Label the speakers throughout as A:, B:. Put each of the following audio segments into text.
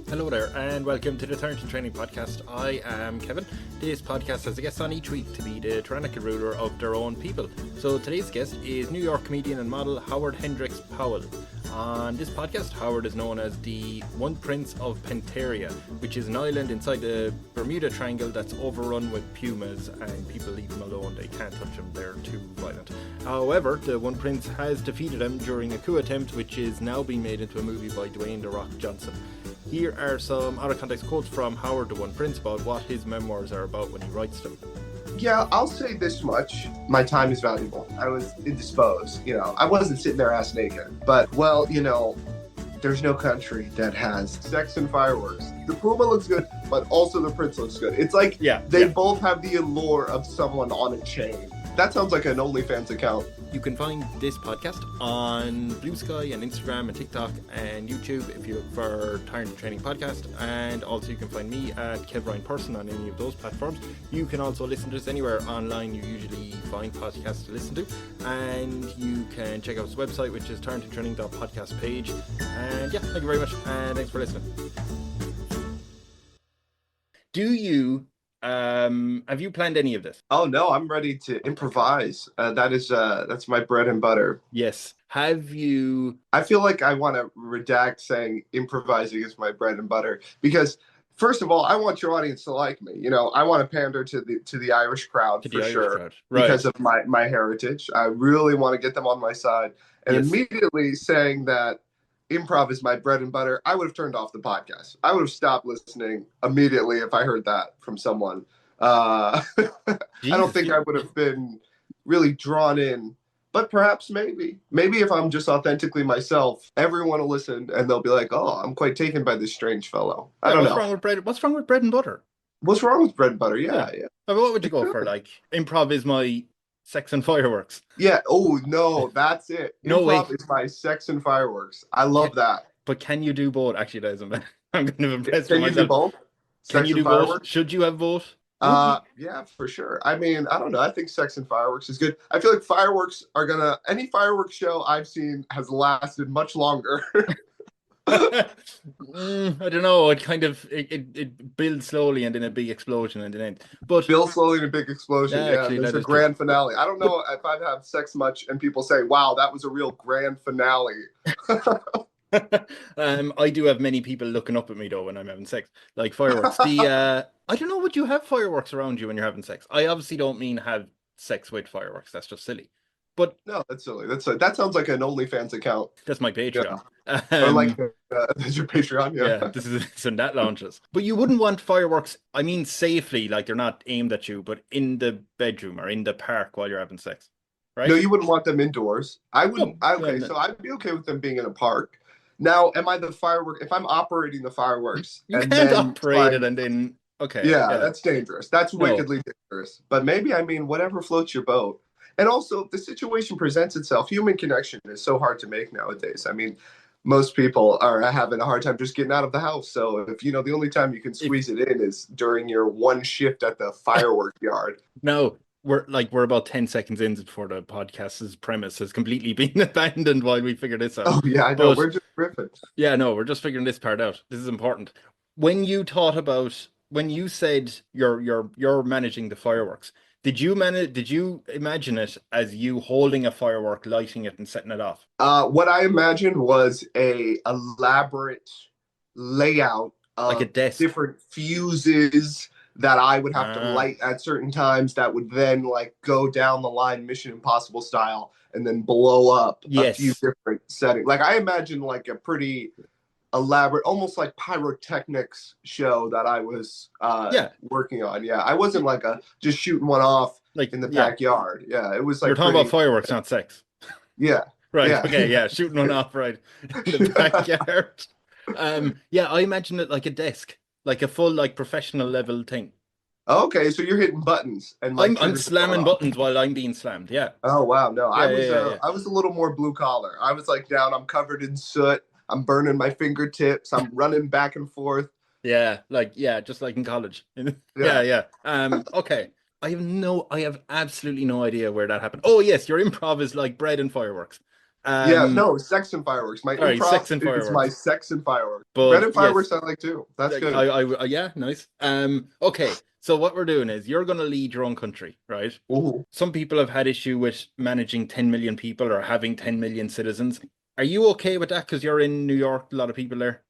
A: Hello there, and welcome to the Tyrant Training Podcast. I am Kevin. This podcast has a guest on each week to be the tyrannical ruler of their own people. So today's guest is New York comedian and model Howard Hendrix Powell. On this podcast, Howard is known as the One Prince of Penteria, which is an island inside the Bermuda Triangle that's overrun with Pumas, and people leave them alone. They can't touch them, they're too violent. However, the One Prince has defeated them during a coup attempt, which is now being made into a movie by Dwayne The Rock Johnson. Here are some out-of-context quotes from Howard the One Prince about what his memoirs are about when he writes them.
B: Yeah, I'll say this much. My time is valuable. I was indisposed. I wasn't sitting there ass naked. But, there's no country that has sex and fireworks. The Puma looks good, but also the Prince looks good. It's like they both have the allure of someone on a chain. That sounds like an OnlyFans account.
A: You can find this podcast on Bluesky and Instagram and TikTok and YouTube if you look for Tyrant Training Podcast. And also you can find me at Kev Ryan Person on any of those platforms. You can also listen to this anywhere online you usually find podcasts to listen to. And you can check out his website, which is tyrantandtraining.podcast page. And thank you very much, and thanks for listening. Have you planned any of this?
B: Oh no, I'm ready to improvise. That's my bread and butter.
A: Yes. Have you?
B: I feel like I want to redact saying improvising is my bread and butter because, first of all, I want your audience to like me. I want to pander to the Irish crowd for sure, right, because of my heritage. I really want to get them on my side, and immediately saying that improv is my bread and butter, I would have turned off the podcast. I would have stopped listening immediately if I heard that from someone. I don't think I would have been really drawn in, but perhaps maybe if I'm just authentically myself, everyone will listen and they'll be like, oh, I'm quite taken by this strange fellow. I don't know.
A: What's wrong with bread and butter?
B: What's wrong with bread and butter? Yeah.
A: I mean, what would you go for? Like, improv is my sex and fireworks.
B: Yeah. Oh, no, that's it. Improv is my sex and fireworks. I love that.
A: But can you do both? Actually, that isn't bad. I'm kind of impressed with myself.
B: Can you do both?
A: Can you do both? Should you have both?
B: Yeah, for sure. I mean, I don't know. I think sex and fireworks is good. I feel like any fireworks show I've seen has lasted much longer.
A: I don't know. It builds slowly and then a big explosion and then end. But
B: build slowly and a big explosion. There's a grand finale. I don't know if I've had sex much and people say, wow, that was a real grand finale.
A: I do have many people looking up at me though when I'm having sex, like fireworks. I don't know, would you have fireworks around you when you're having sex? I obviously don't mean have sex with fireworks. That's just silly. But
B: no, that's silly. That sounds like an OnlyFans account.
A: That's my Patreon.
B: That's your Patreon. Yeah.
A: This is when that launches. But you wouldn't want fireworks. I mean, safely, like they're not aimed at you, but in the bedroom or in the park while you're having sex, right?
B: No, you wouldn't want them indoors. I wouldn't. So I'd be okay with them being in a park. Now, am I the firework? If I'm operating the fireworks,
A: you can't operate it and then
B: that's dangerous. That's wickedly dangerous. But maybe, whatever floats your boat. And also, if the situation presents itself, human connection is so hard to make nowadays. I mean, most people are having a hard time just getting out of the house. So if the only time you can squeeze it in is during your one shift at the firework yard.
A: No. We're about 10 seconds in before the podcast's premise has completely been abandoned while we figure this out.
B: Oh yeah, I know. We're just riffing.
A: Yeah, no, we're just figuring this part out. This is important. When you said you're managing the fireworks, did you imagine it as you holding a firework, lighting it, and setting it off?
B: What I imagined was a elaborate layout of
A: like a desk,
B: different fuses that I would have to light at certain times that would then go down the line Mission Impossible style and then blow up a few different settings. Like I imagine a pretty elaborate, almost like pyrotechnics show that I was working on. Yeah, I wasn't just shooting one off in the backyard. Yeah, it was
A: You're talking about fireworks, not sex.
B: Yeah.
A: Right.
B: Yeah.
A: Okay. Yeah, shooting one off in the backyard. I imagine it like a desk. Like a full, professional level thing.
B: Okay, so you're hitting buttons and
A: I'm slamming buttons while I'm being slammed. Yeah.
B: Oh wow, no, I was a little more blue collar. I was down. I'm covered in soot. I'm burning my fingertips. I'm running back and forth.
A: Yeah, just like in college. Yeah. Okay. I have absolutely no idea where that happened. Oh yes, your improv is like bread and fireworks.
B: Yeah, no, sex and fireworks. My
A: all right,
B: improv
A: sex and
B: is my
A: fireworks.
B: sex and fireworks. Bread
A: But
B: and
A: yes,
B: fireworks I like too. That's good.
A: yeah, nice. Okay, so what we're doing is you're going to lead your own country, right?
B: Ooh.
A: Some people have had issue with managing 10 million people or having 10 million citizens. Are you okay with that? Because you're in New York, a lot of people there.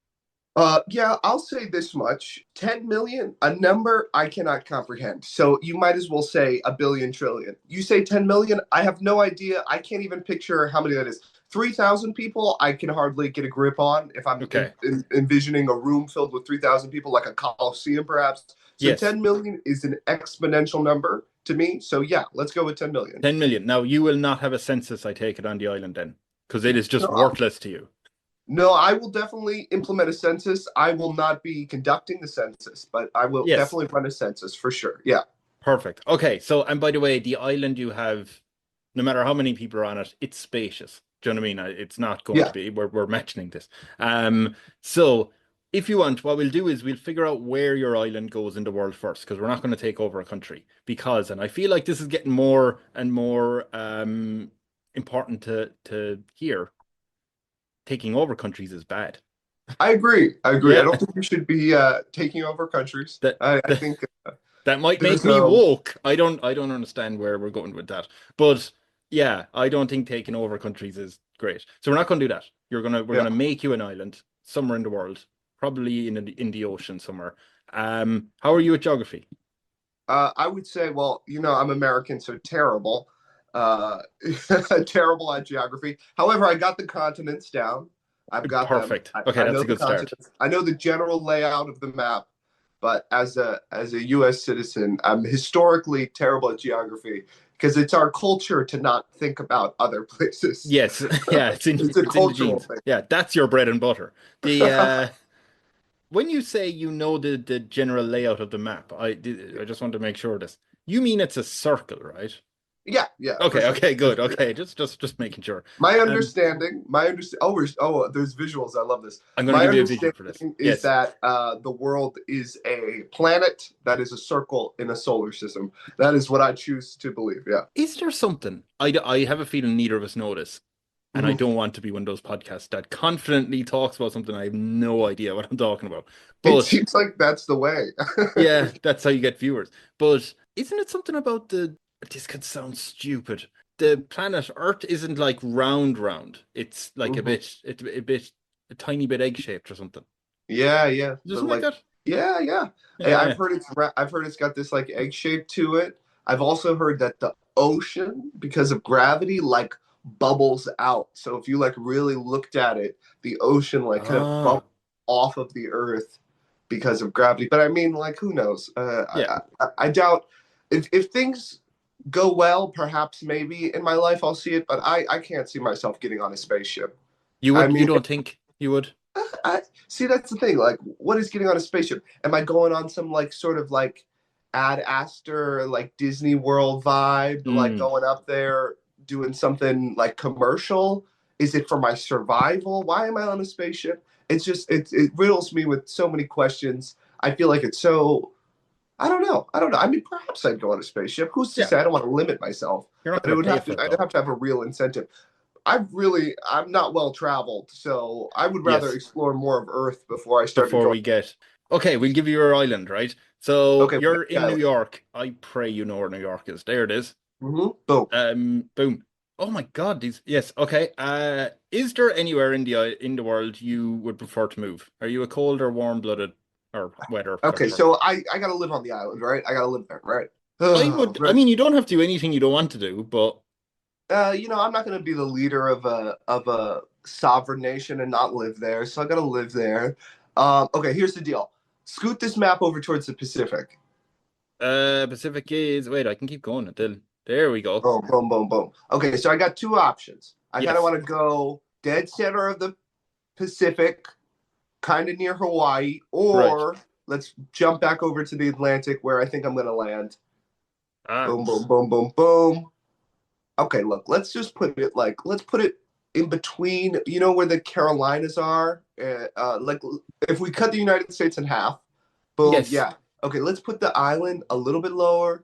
B: Yeah, I'll say this much. 10 million, a number I cannot comprehend. So you might as well say a billion trillion. You say 10 million, I have no idea. I can't even picture how many that is. 3,000 people, I can hardly get a grip on if I'm
A: Okay.
B: envisioning a room filled with 3,000 people, like a coliseum perhaps. So
A: Yes.
B: 10 million is an exponential number to me. So yeah, let's go with 10 million.
A: 10 million. Now, you will not have a census, I take it, on the island then, because it is just
B: No,
A: worthless to you.
B: no, I will definitely implement a census. I will not be conducting the census, but I will
A: Yes.
B: definitely run a census for sure. Yeah.
A: Perfect. Okay. So, and by the way, the island you have, no matter how many people are on it, it's spacious. Do you know what I mean? It's not going
B: Yeah.
A: to be, we're mentioning this. So if you want, what we'll do is we'll figure out where your island goes in the world first, because we're not going to take over a country. Because, and I feel like this is getting more and more important to hear, taking over countries is bad.
B: I agree. I agree. I
A: Yeah.
B: don't think we should be taking over countries.
A: That,
B: I
A: that
B: think
A: that might make
B: there's
A: me woke. I don't understand where we're going with that. But yeah, I don't think taking over countries is great. So we're not going to do that. We're
B: yeah.
A: gonna make you an island somewhere in the world, probably in the ocean somewhere. How are you at geography?
B: I would say, well, I'm American, so terrible. Uh, terrible at geography. However, I got the continents down. I've got them.
A: Perfect. Okay,
B: I
A: that's
B: know
A: a
B: the
A: good start.
B: continents. I know the general layout of the map, but as a U.S. citizen, I'm historically terrible at geography because it's our culture to not think about other places.
A: Yes, yeah,
B: It's a
A: it's in the
B: cultural
A: genes.
B: thing.
A: Yeah, that's your bread and butter. The when you say you know the general layout of the map, I just want to make sure of this. You mean it's a circle, right?
B: Yeah, yeah, for
A: Okay,
B: sure.
A: okay,
B: For
A: good.
B: sure, yeah.
A: Okay, just making sure.
B: My
A: Um,
B: understanding, there's visuals. I love this.
A: I'm going to
B: My
A: give you a visual for this.
B: understanding is
A: Yes.
B: that the world is a planet that is a circle in a solar system. That is what I choose to believe. Yeah.
A: Is there something? I have a feeling neither of us know this, and I
B: Mhm.
A: don't want to be one of those podcasts that confidently talks about something I have no idea what I'm talking about.
B: It
A: But
B: seems like that's the way.
A: yeah, that's how you get viewers. But isn't it something about this could sound stupid. The planet Earth isn't like round. It's like
B: Mhm.
A: a tiny bit egg shaped or something.
B: Yeah, yeah.
A: Is there
B: The
A: something like
B: like,
A: that?
B: yeah, yeah. Hey,
A: Yeah, yeah.
B: I've heard it's got this like egg shape to it. I've also heard that the ocean, because of gravity, like bubbles out. So if you like really looked at it, the ocean like kind of
A: Ah,
B: bubbles off of the earth because of gravity. But I mean, like, who knows?
A: yeah.
B: I doubt if things go well, perhaps maybe in my life I'll see it, but I can't see myself getting on a spaceship.
A: You
B: I
A: would you
B: mean,
A: don't think you would?
B: I see that's the thing. Like, what is getting on a spaceship? Am I going on some like sort of like Ad Astor like Disney World vibe, like
A: Mm,
B: going up there doing something like commercial? Is it for my survival? Why am I on a spaceship? It's just it riddles me with so many questions. I feel like it's so I don't know. I don't know. I mean, perhaps I'd go on a spaceship. Who's to
A: yeah.
B: say? I don't want to limit myself,
A: You're not
B: but it
A: going to
B: would
A: pay
B: have
A: for
B: to.
A: it
B: I'd
A: though.
B: have to have a real incentive. I'm not well traveled, so I would rather
A: Yes.
B: explore more of Earth before I start
A: Before
B: enjoying.
A: we get okay, we'll give you your island, right? So
B: Okay,
A: you're in New
B: Island.
A: York. I pray you know where New York is. There it is.
B: Boom.
A: Boom. Oh my God, these yes, okay. Is there anywhere in the world you would prefer to move? Are you a cold or warm-blooded or weather kind of
B: Okay,
A: person?
B: so I gotta live on the island, right? I gotta live there, right?
A: I
B: Right.
A: mean, you don't have to do anything you don't want to do, but
B: I'm not gonna be the leader of a sovereign nation and not live there, so I gotta live there. Okay, here's the deal. Scoot this map over towards the Pacific.
A: Pacific is wait, I can keep going until there we go.
B: Boom, boom, boom, boom. Okay, so I got two options. I kind of
A: Yes.
B: want to go dead center of the Pacific, kind of near Hawaii,
A: Right.
B: or let's jump back over to the Atlantic where I think I'm going to land.
A: Ah,
B: Boom, boom, boom, boom, boom. Okay, look, let's put it in between, where the Carolinas are? Like, if we cut the United States in half, boom,
A: yes.
B: yeah. Okay, let's put the island a little bit lower.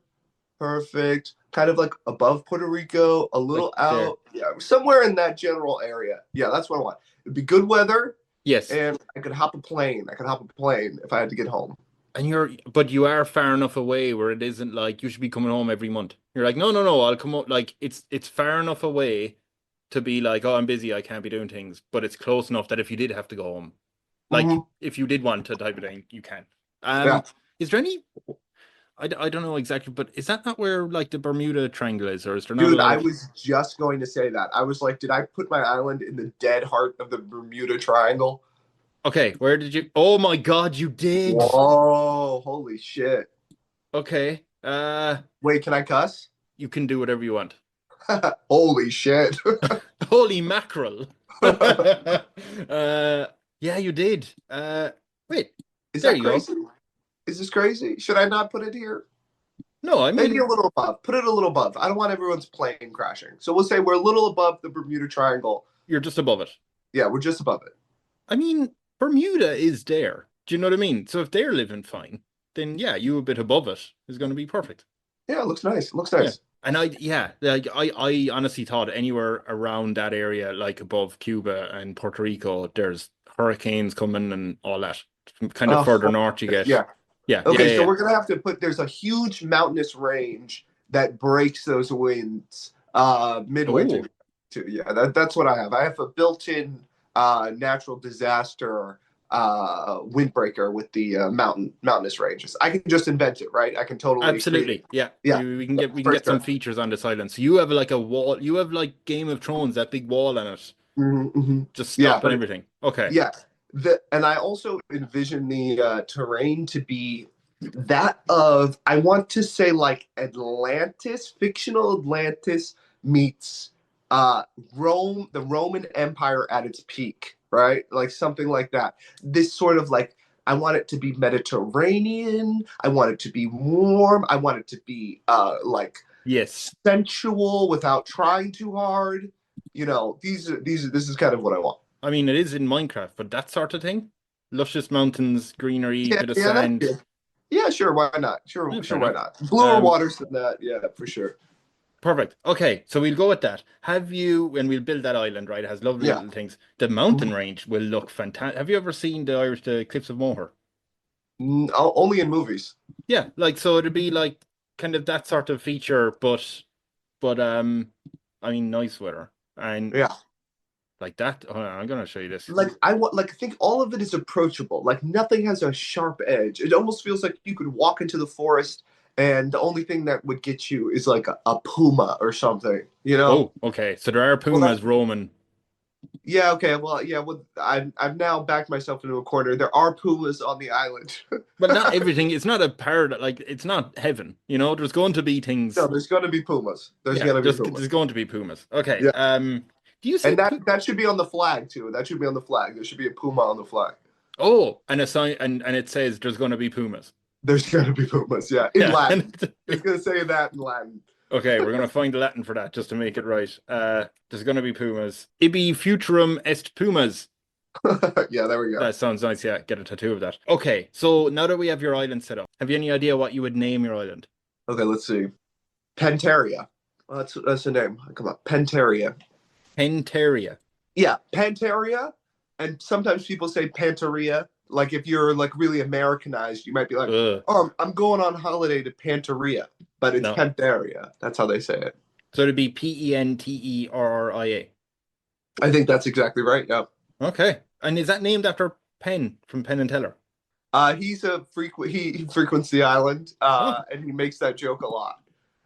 B: Perfect. Kind of like above Puerto Rico, a
A: Like
B: little
A: there.
B: out. Yeah, somewhere in that general area. Yeah, that's what I want. It'd be good weather,
A: Yes.
B: and I could hop a plane. I could hop a plane if I had to get home.
A: And but you are far enough away where it isn't like you should be coming home every month. You're like, no, no, no, I'll come up. Like it's far enough away to be like, oh, I'm busy, I can't be doing things. But it's close enough that if you did have to go home, like
B: Hmm.
A: if you did want to type of thing, you can.
B: Yeah.
A: Is there any? I don't know exactly, but is that not where like the Bermuda Triangle is, or is there not a
B: Dude,
A: lot
B: I
A: of?
B: was just going to say that. I was like, did I put my island in the dead heart of the Bermuda Triangle?
A: Okay, where did you? Oh my God, you did.
B: Whoa, holy shit.
A: Okay.
B: Wait, can I cuss?
A: You can do whatever you want.
B: Holy shit.
A: Holy mackerel. Yeah, you did. Wait,
B: Is
A: there
B: that
A: you go.
B: crazy? Is this crazy? Should I not put it here?
A: No, I
B: Maybe a
A: mean,
B: little above. Put it a little above. I don't want everyone's plane crashing. So we'll say we're a little above the Bermuda Triangle.
A: you're just above it.
B: Yeah, we're just above it.
A: I mean, Bermuda is there. Do you know what I mean? So if they're living fine, then yeah, you a bit above it is going to be perfect.
B: Yeah, it looks nice. It looks
A: Yeah.
B: nice.
A: And I honestly thought anywhere around that area, like above Cuba and Puerto Rico, there's hurricanes coming and all that. Kind of further north you get.
B: Yeah.
A: Yeah,
B: Okay,
A: yeah,
B: so
A: yeah.
B: we're gonna have to put. There's a huge mountainous range that breaks those winds midway
A: Oh,
B: to. Yeah, that's what I have. I have a built-in natural disaster windbreaker with the mountainous ranges. I can just invent it, right? I can totally create.
A: absolutely. Yeah.
B: Yeah,
A: We can
B: for
A: get some
B: sure.
A: features on this island. So you have like a wall. You have like Game of Thrones, that big wall on it,
B: Mm-hmm.
A: just
B: Yeah,
A: stopping
B: but
A: everything. Okay.
B: yeah, and I also envision the terrain to be that of, I want to say, like Atlantis, fictional Atlantis meets Rome, the Roman Empire at its peak, right? Like something like that. This sort of like, I want it to be Mediterranean. I want it to be warm. I want it to be like
A: Yes.
B: sensual without trying too hard. This is kind of what I want.
A: I mean, it is in Minecraft, but that sort of thing, luscious mountains, greenery,
B: Yeah,
A: bit of
B: yeah, that's
A: sand.
B: good. Yeah, sure, why not? Sure,
A: Yeah, fair
B: sure, why
A: enough.
B: not? Bluer
A: Um,
B: waters than that, yeah, for sure.
A: Perfect. Okay, so we'll go with that. Have you, when we'll build that island, right? It has lovely
B: Yeah.
A: little things. The mountain range will look fantastic. Have you ever seen the Cliffs of Moher?
B: Only in movies.
A: Yeah, like so it'd be like kind of that sort of feature, but I mean nice weather and
B: Yeah.
A: like that. Hold on, I'm gonna show you this.
B: Like I want, like I think all of it is approachable. Like nothing has a sharp edge. It almost feels like you could walk into the forest and the only thing that would get you is like a puma or something, you know?
A: Oh, okay. So there are
B: Well,
A: pumas roaming.
B: yeah, okay. Well, yeah, well, I've now backed myself into a corner. There are pumas on the island.
A: Well, not everything. It's not a paradise. Like it's not heaven. You know, there's going to be
B: No,
A: things.
B: there's gonna be pumas. There's
A: Yeah,
B: gonna be
A: there's
B: pumas.
A: going to be pumas. Okay.
B: Yeah.
A: Do you see
B: And that should be on the flag too. That should be on the flag. There should be a puma on the flag.
A: Oh, and a sign, and it says there's going to be pumas.
B: There's gonna be pumas, yeah, in
A: Yeah.
B: Latin. It's gonna say that in Latin.
A: Okay, we're gonna find the Latin for that just to make it right. There's gonna be pumas. Ibi futurum est pumas.
B: Yeah, there we go.
A: That sounds nice. Yeah, get a tattoo of that. Okay, so now that we have your island set up, have you any idea what you would name your island?
B: Okay, let's see. Penteria. Oh, that's the name. Come on, Penteria.
A: Penteria.
B: Yeah, Penteria. And sometimes people say Panteria. Like if you're like really Americanized, you might be like,
A: Ugh.
B: "Oh, I'm going on holiday to Panteria," but it's
A: No.
B: Penteria. That's how they say it.
A: So it'd be Penterria.
B: I think that's exactly right. Yeah.
A: Okay. And is that named after Penn from Penn and Teller?
B: He's a frequent. He frequents the island,
A: Oh.
B: and he makes that joke a lot.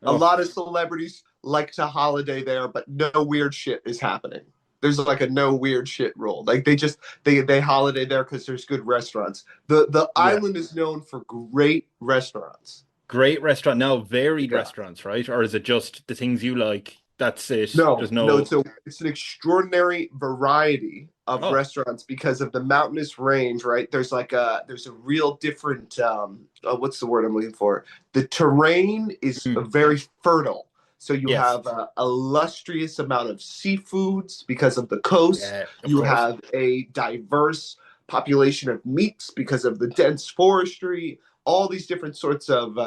B: A
A: Oh.
B: lot of celebrities like to holiday there, but no weird shit is happening. There's like a no weird shit rule. Like they holiday there because there's good restaurants. The island is known for great restaurants.
A: Great restaurant. Now, varied
B: Yeah.
A: restaurants, right? Or is it just the things you like? That's it.
B: No,
A: There's
B: no,
A: no.
B: it's an extraordinary variety of
A: Oh.
B: restaurants because of the mountainous range, right? There's a real different what's the word I'm looking for? The terrain is very fertile. So you
A: Yes.
B: have a illustrious amount of seafoods because of the coast.
A: Yeah, of
B: You
A: course.
B: have a diverse population of meats because of the dense forestry. all these different sorts of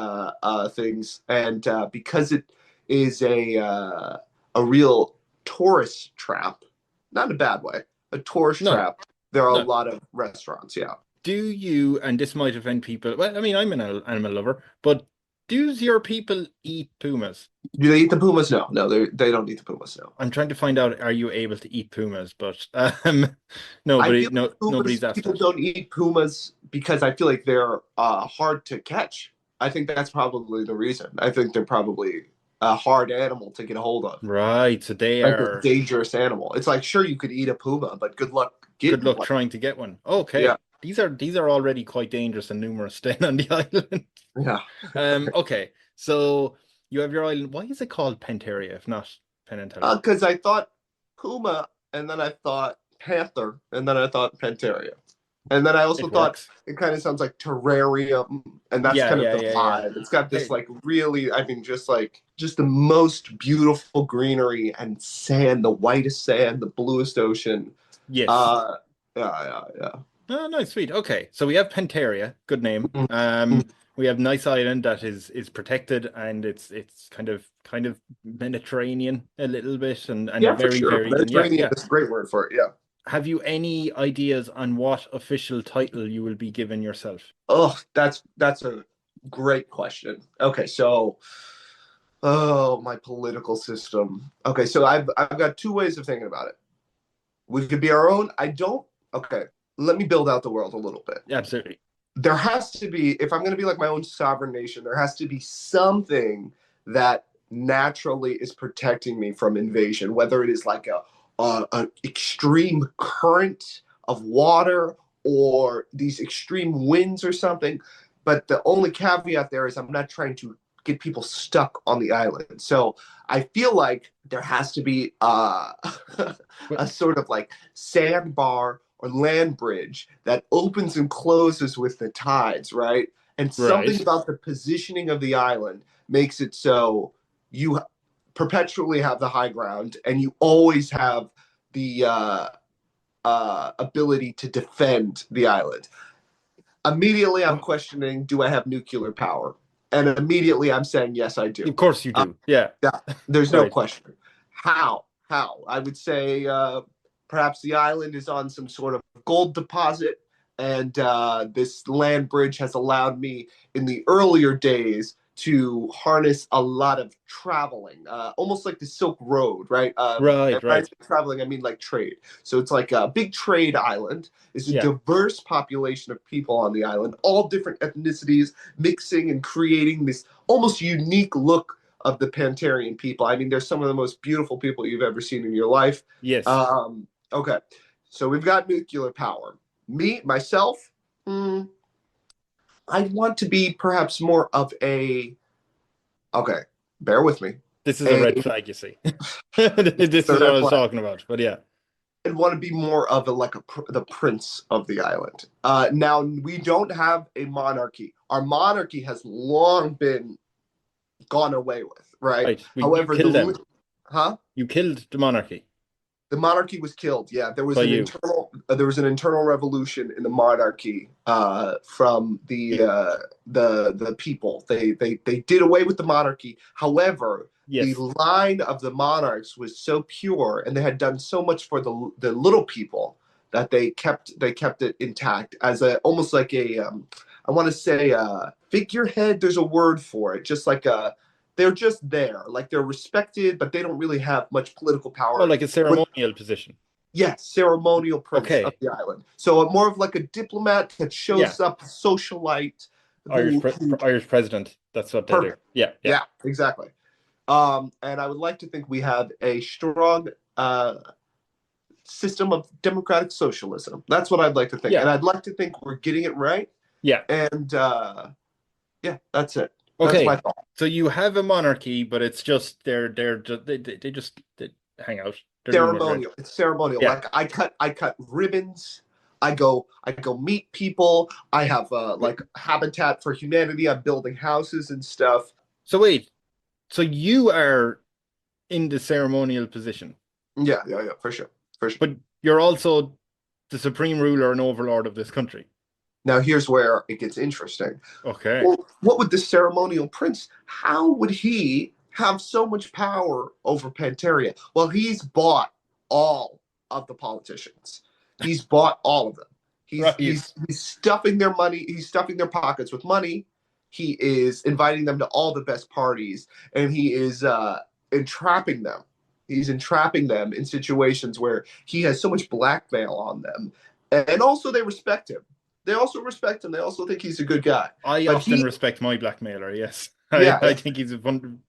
B: things, and because it is a real tourist trap, not in a bad way, a tourist trap. There are a lot of restaurants. Yeah.
A: Do you, and this might offend people, well, I mean, I'm an animal lover, but do your people eat pumas?
B: Do they eat the pumas? No, they don't eat the pumas. No.
A: I'm trying to find out, are you able to eat pumas? But nobody's asked.
B: People don't eat pumas because I feel like they're hard to catch. I think that's probably the reason. I think they're probably a hard animal to get a hold of.
A: Right, so they
B: like
A: are
B: a dangerous animal. It's like, sure, you could eat a puma, but good luck getting one.
A: Trying to get one. Okay. Yeah. These are already quite dangerous and numerous staying on the island.
B: Yeah.
A: Okay. So you have your island. Why is it called Penteria if not Penn and Teller?
B: Because I thought puma, and then I thought panther, and then I thought Penteria. And then I also thought it kind of sounds like terrarium, and that's kind of the vibe. Yeah. It's got this like really, I mean, just the most beautiful greenery and sand, the whitest sand, the bluest ocean.
A: Yes.
B: Yeah.
A: Oh, nice, sweet. Okay, so we have Penteria, good name. We have nice island that is protected, and it's kind of Mediterranean a little bit, and very
B: Mediterranean is a great word for it. Yeah.
A: Have you any ideas on what official title you will be given yourself?
B: Oh, that's a great question. Okay, so my political system. Okay, so I've got two ways of thinking about it. We could be our own. Okay, let me build out the world a little bit.
A: Absolutely.
B: There has to be, if I'm going to be like my own sovereign nation, there has to be something that naturally is protecting me from invasion, whether it is like an extreme current of water or these extreme winds or something. But the only caveat there is I'm not trying to get people stuck on the island. So I feel like there has to be a sort of like sandbar or land bridge that opens and closes with the tides, right? And something about the positioning of the island makes it so you perpetually have the high ground, and you always have the ability to defend the island. Immediately, I'm questioning, do I have nuclear power? And immediately, I'm saying, yes, I do.
A: Of course you do. Yeah.
B: There's no question. How? I would say perhaps the island is on some sort of gold deposit, and this land bridge has allowed me in the earlier days to harness a lot of traveling, almost like the Silk Road, right? Right. Traveling, I mean like trade. So it's like a big trade island. It's a diverse population of people on the island, all different ethnicities mixing and creating this almost unique look of the Penterian people. I mean, they're some of the most beautiful people you've ever seen in your life.
A: Yes.
B: Okay. So we've got nuclear power. Myself, I want to be perhaps more of a. Okay, bear with me.
A: This is a red flag, you see. This is what I was talking about, but yeah.
B: I want to be more of the prince of the island. Now, we don't have a monarchy. Our monarchy has long been gone away with, right?
A: However, you killed them.
B: Huh?
A: You killed the monarchy.
B: The monarchy was killed. Yeah, there was an internal revolution in the monarchy from the people. They did away with the monarchy. However, the line of the monarchs was so pure, and they had done so much for the little people that they kept it intact as almost like a I want to say a figurehead. There's a word for it, just like a. They're just there, like they're respected, but they don't really have much political power.
A: Oh, like a ceremonial position.
B: Yes, ceremonial prince of the island. So more of like a diplomat that shows up, socialite.
A: Irish president. That's what they do. Yeah,
B: exactly. And I would like to think we have a strong system of democratic socialism. That's what I'd like to think. And I'd like to think we're getting it right.
A: Yeah.
B: And that's it.
A: Okay, so you have a monarchy, but it's just they hang out.
B: Ceremonial. It's ceremonial. Yeah. Like I cut ribbons. I go meet people. I have like Habitat for Humanity. I'm building houses and stuff.
A: So wait, so you are in the ceremonial position?
B: Yeah, for sure.
A: But you're also the supreme ruler and overlord of this country.
B: Now, here's where it gets interesting.
A: Okay.
B: Well, what would the ceremonial prince, how would he have so much power over Panteria? Well, he's bought all of the politicians. He's bought all of them. He's,
A: Right.
B: he's, he's stuffing their money. He's stuffing their pockets with money. He is inviting them to all the best parties, and he is entrapping them. He's entrapping them in situations where he has so much blackmail on them. And also, they respect him. They also respect him. They also think he's a good guy.
A: I often respect my blackmailer, yes.
B: Yeah,
A: I think he's a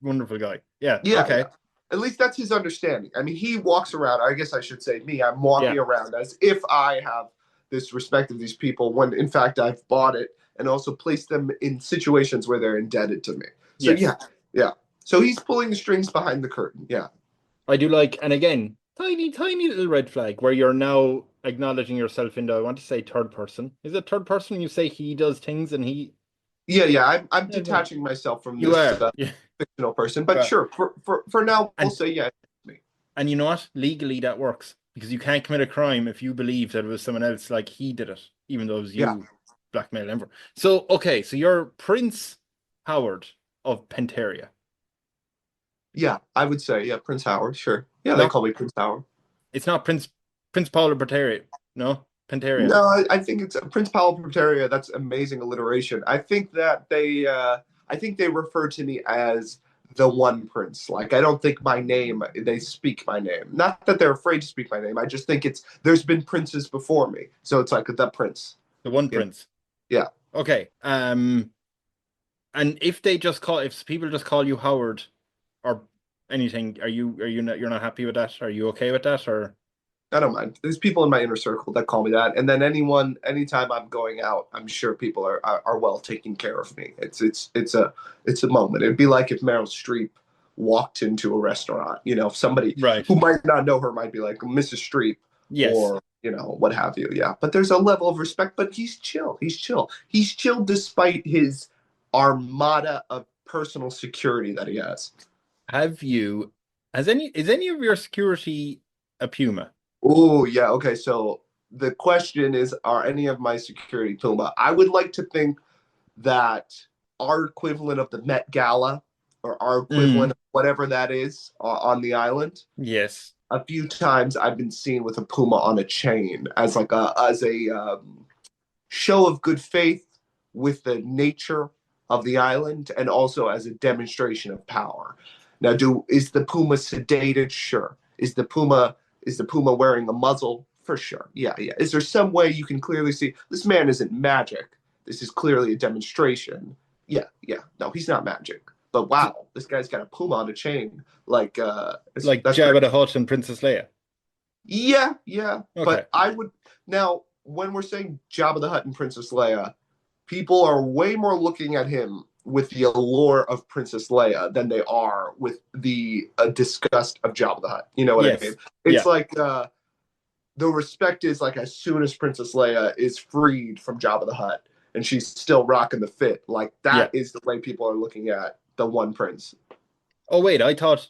A: wonderful guy. Yeah, okay.
B: yeah. At least that's his understanding. I mean, he walks around, I guess I should say me, I'm walking around as if I have this respect of these people when in fact I've bought it and also placed them in situations where they're indebted to me. So yeah. So he's pulling the strings behind the curtain. Yeah.
A: I do like, and again, tiny little red flag where you're now acknowledging yourself into, I want to say third person. Is it third person? You say he does things and he.
B: Yeah. I'm detaching myself from this fictional person, but sure, for now, we'll say yeah.
A: And you know what? Legally, that works because you can't commit a crime if you believe that it was someone else, like he did it, even though it was you blackmail him. So okay, so you're Prince Howard of Penteria.
B: Yeah, I would say Prince Howard. Sure. Yeah, they call me Prince Howard.
A: It's not Prince Paul of Penteria. No, Penteria.
B: No, I think it's Prince Powell of Penteria. That's amazing alliteration. I think that they refer to me as the One Prince. Like I don't think my name. They speak my name. Not that they're afraid to speak my name. I just think there's been princes before me, so it's like the Prince.
A: The One Prince.
B: Yeah.
A: Okay. And if people just call you Howard or anything, you're not happy with that? Are you okay with that, or?
B: I don't mind. There's people in my inner circle that call me that, and then anytime I'm going out, I'm sure people are well taking care of me. It's a moment. It'd be like if Meryl Streep walked into a restaurant. If somebody who might not know her might be like Mrs. Streep, or what have you. Yeah, but there's a level of respect. But he's chill. He's chill despite his armada of personal security that he has.
A: Is any of your security a Puma?
B: Oh, yeah. Okay. So the question is, are any of my security Puma? I would like to think that our equivalent of the Met Gala or our equivalent of whatever that is on the island.
A: Yes.
B: A few times I've been seen with a Puma on a chain as a show of good faith with the nature of the island and also as a demonstration of power. Now, is the Puma sedated? Sure. Is the Puma wearing a muzzle? For sure. Yeah. Is there some way you can clearly see this man isn't magic? This is clearly a demonstration. Yeah. No, he's not magic. But wow, this guy's got a Puma on a chain. Like
A: Jabba the Hutt and Princess Leia.
B: Yeah.
A: Okay.
B: But I would now when we're saying Jabba the Hutt and Princess Leia, people are way more looking at him with the allure of Princess Leia than they are with the disgust of Jabba the Hutt. You know what I mean? It's like the respect is like as soon as Princess Leia is freed from Jabba the Hutt and she's still rocking the fit, like that is the way people are looking at the One Prince.
A: Oh wait, I thought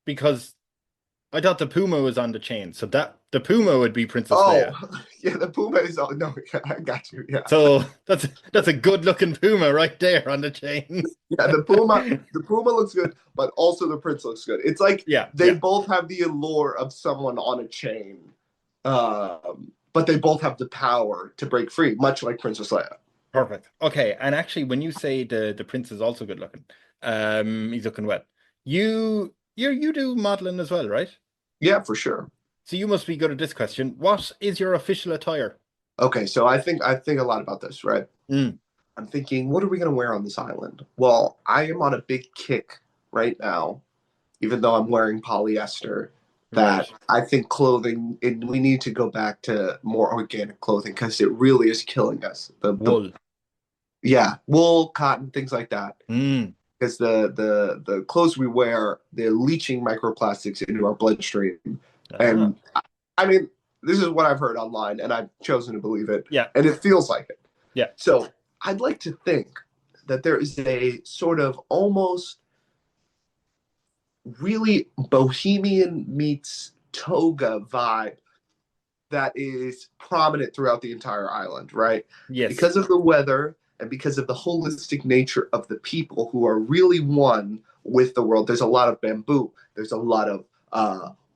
A: the Puma was on the chain, so that the Puma would be Princess Leia.
B: Yeah, the Puma is. Oh no, I got you. Yeah.
A: So that's a good-looking Puma right there on the chain.
B: Yeah, the Puma looks good, but also the Prince looks good. It's like they both have the allure of someone on a chain, but they both have the power to break free, much like Princess Leia.
A: Perfect. Okay, and actually, when you say the Prince is also good looking, he's looking well. You do modeling as well, right?
B: Yeah, for sure.
A: So you must be good at this question. What is your official attire?
B: Okay, so I think a lot about this, right? I'm thinking, what are we going to wear on this island? Well, I am on a big kick right now, even though I'm wearing polyester, that I think clothing, we need to go back to more organic clothing because it really is killing us.
A: Wool.
B: Yeah, wool, cotton, things like that. Because the clothes we wear, they're leaching microplastics into our bloodstream. And I mean, this is what I've heard online, and I've chosen to believe it.
A: Yeah.
B: And it feels like it.
A: Yeah.
B: So I'd like to think that there is a sort of almost really bohemian meets toga vibe that is prominent throughout the entire island, right?
A: Yes.
B: Because of the weather and because of the holistic nature of the people who are really one with the world. There's a lot of bamboo. There's a lot of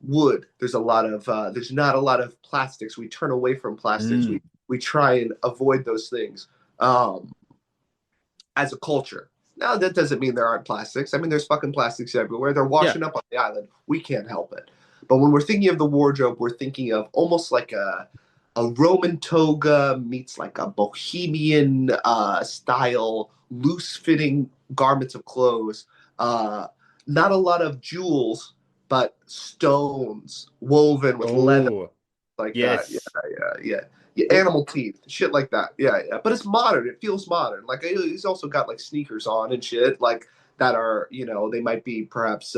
B: wood. There's not a lot of plastics. We turn away from plastics. We try and avoid those things as a culture. Now, that doesn't mean there aren't plastics. I mean, there's fucking plastics everywhere. They're washing up on the island. We can't help it. But when we're thinking of the wardrobe, we're thinking of almost like a Roman toga meets like a bohemian style, loose-fitting garments of clothes. Not a lot of jewels, but stones woven with leather like that. Yeah. Animal teeth, shit like that. Yeah. But it's modern. It feels modern. Like he's also got like sneakers on and shit like that are, they might be perhaps.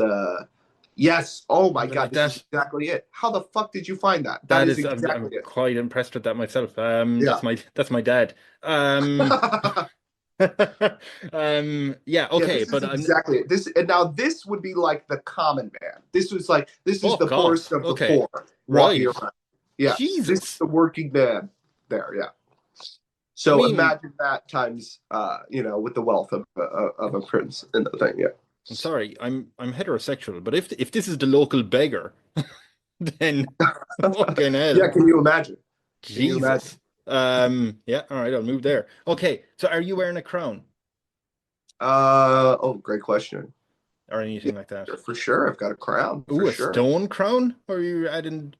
B: Yes. Oh my God. This is exactly it. How the fuck did you find that? That is exactly it.
A: I'm quite impressed with that myself. That's my dad. Okay,
B: but exactly it. This would be like the common man. This is the poorest of the poor walking around. Yeah, Jesus. This is the working man there. Yeah. So imagine that times, with the wealth of a prince and the thing. Yeah.
A: I'm sorry, I'm heterosexual, but if this is the local beggar, then fucking hell.
B: Yeah, can you imagine?
A: Jesus. Yeah, all right, I'll move there. Okay, so are you wearing a crown?
B: Great question.
A: Or anything like that?
B: For sure, I've got a crown.
A: Ooh, a stone crown? Or are you adding?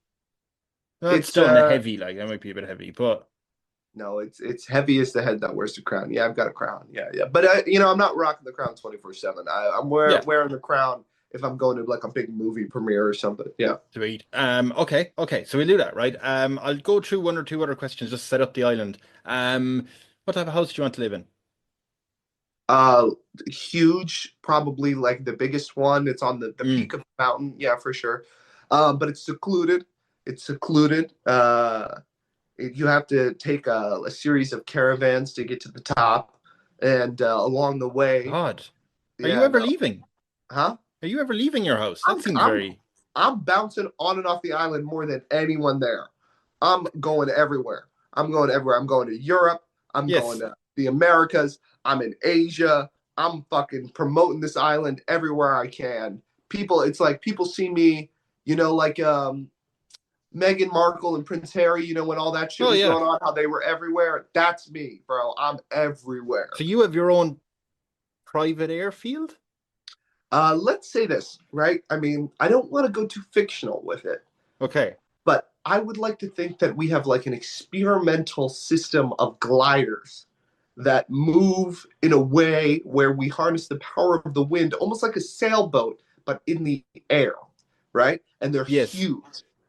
A: It's stone heavy, like that might be a bit heavy, but
B: no, it's heavy as the head that wears the crown. Yeah, I've got a crown. Yeah. But I'm not rocking the crown 24/7. I'm wearing the crown if I'm going to like a big movie premiere or something. Yeah.
A: Sweet. Okay. So we'll do that, right? I'll go through one or two other questions just to set up the island. What type of house do you want to live in?
B: Huge, probably like the biggest one. It's on the peak of the mountain. Yeah, for sure. But it's secluded. You have to take a series of caravans to get to the top, and along the way.
A: God, are you ever leaving?
B: Huh?
A: Are you ever leaving your house? That seems very.
B: I'm bouncing on and off the island more than anyone there. I'm going everywhere. I'm going to Europe. I'm going to the Americas. I'm in Asia. I'm fucking promoting this island everywhere I can. It's like people see me, like Meghan Markle and Prince Harry, when all that shit was going on, how they were everywhere. That's me, bro. I'm everywhere.
A: So you have your own private airfield?
B: Let's say this, right? I mean, I don't want to go too fictional with it.
A: Okay.
B: But I would like to think that we have like an experimental system of gliders that move in a way where we harness the power of the wind, almost like a sailboat, but in the air, right? And they're huge.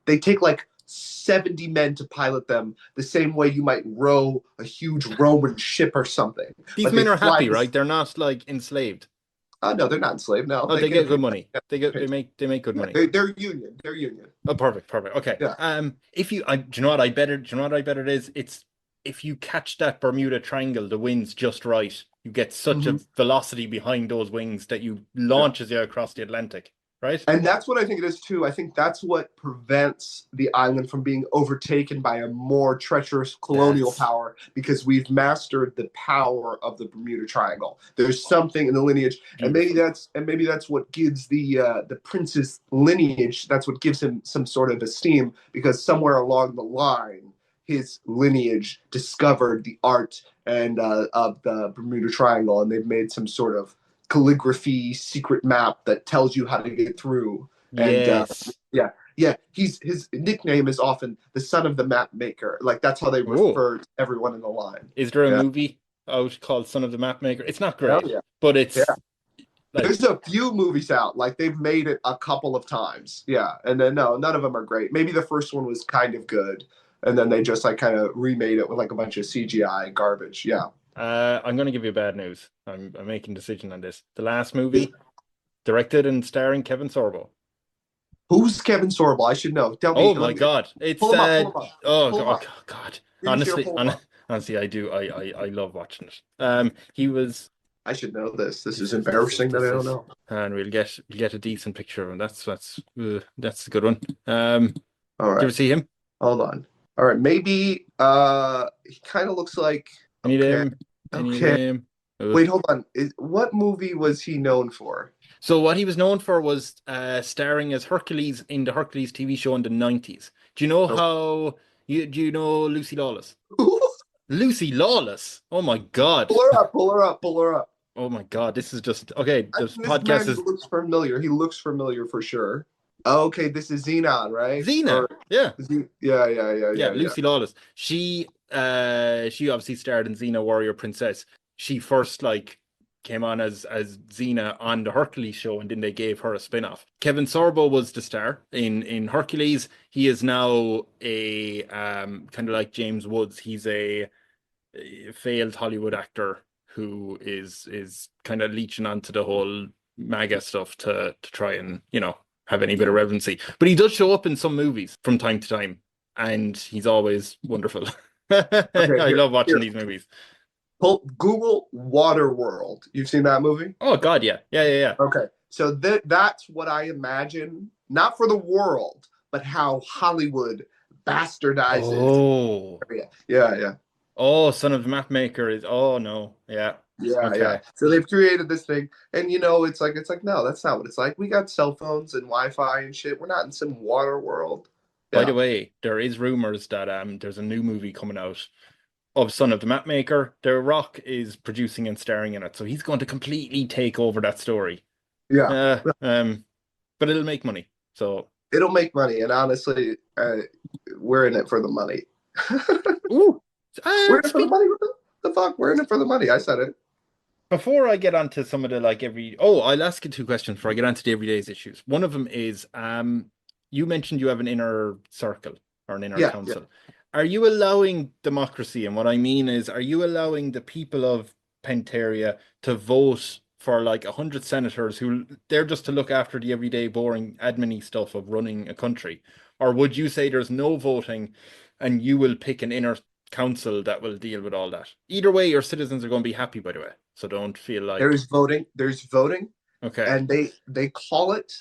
B: They take like 70 men to pilot them, the same way you might row a huge Roman ship or something.
A: These men are happy, right? They're not like enslaved.
B: No, they're not enslaved. No,
A: they get good money. They make good money.
B: They're union.
A: Oh, perfect. Okay.
B: Yeah.
A: If you, do you know what I bet it is? It's if you catch that Bermuda Triangle, the wind's just right. You get such a velocity behind those wings that you launches you across the Atlantic. Right.
B: And that's what I think it is too. I think that's what prevents the island from being overtaken by a more treacherous colonial power, because we've mastered the power of the Bermuda Triangle. There's something in the lineage, and maybe that's what gives the prince's lineage. That's what gives him some sort of esteem, because somewhere along the line, his lineage discovered the art and of the Bermuda Triangle, and they've made some sort of calligraphy secret map that tells you how to get through.
A: Yes.
B: And his nickname is often the son of the map maker. Like that's how they refer to everyone in the line.
A: Is there a movie out called Son of the Map Maker? It's not great, but it's
B: there's a few movies out. Like they've made it a couple of times. Yeah. And then none of them are great. Maybe the first one was kind of good, and then they just like kind of remade it with like a bunch of CGI garbage. Yeah.
A: I'm going to give you bad news. I'm making a decision on this. The last movie, directed and starring Kevin Sorbo.
B: Who's Kevin Sorbo? I should know. Tell me.
A: Oh my God! It's pull him up. Oh God! Honestly, I do. I love watching it. He was.
B: I should know this. This is embarrassing that I don't know.
A: And we'll get a decent picture of him. That's a good one.
B: All right.
A: Did you ever see him?
B: Hold on. All right, maybe he kind of looks like
A: Any
B: okay.
A: name? Any
B: Okay.
A: name?
B: Wait, hold on. What movie was he known for?
A: So what he was known for was starring as Hercules in the Hercules TV show in the 90s. Do you know
B: Oh.
A: how do you know Lucy Lawless? Lucy Lawless. Oh my God.
B: Pull her up, pull her up, pull her up.
A: Oh my God. This is just okay.
B: I
A: This
B: think this man
A: podcast is
B: looks familiar. He looks familiar for sure. Oh, okay, this is Xenon, right?
A: Xena.
B: Or
A: Yeah.
B: yeah.
A: Lucy Lawless. She obviously starred in Xena Warrior Princess. She first like came on as Xena on the Hercules show, and then they gave her a spin-off. Kevin Sorbo was the star in Hercules. He is now a kind of like James Woods. He's a failed Hollywood actor who is kind of leeching onto the whole MAGA stuff to try and, have any bit of relevancy. But he does show up in some movies from time to time, and he's always wonderful.
B: Okay,
A: I love watching
B: here.
A: these movies.
B: Google Waterworld. You've seen that movie?
A: Oh God, yeah.
B: Okay, so that's what I imagine, not for the world, but how Hollywood bastardizes.
A: Oh,
B: Yeah.
A: oh, Son of the Mapmaker is. Oh no, yeah. Okay.
B: Yeah. So they've created this thing, and it's like no, that's not what it's like. We got cell phones and Wi-Fi and shit. We're not in some water world.
A: By the way, there is rumors that there's a new movie coming out of Son of the Mapmaker. The Rock is producing and starring in it, so he's going to completely take over that story.
B: Yeah.
A: But it'll make money, so
B: It'll make money, and honestly, we're in it for the money.
A: Ooh,
B: we're in it for the money. What the fuck? We're in it for the money. I said it.
A: Before I get onto some of the I'll ask you two questions before I get onto the everyday's issues. One of them is, you mentioned you have an inner circle or an inner council. Yeah. Are you allowing democracy? And what I mean is, are you allowing the people of Penteria to vote for like 100 senators who they're just to look after the everyday boring admin-y stuff of running a country? Or would you say there's no voting and you will pick an inner council that will deal with all that? Either way, your citizens are going to be happy, by the way. So don't feel like
B: there's voting.
A: Okay.
B: And they call it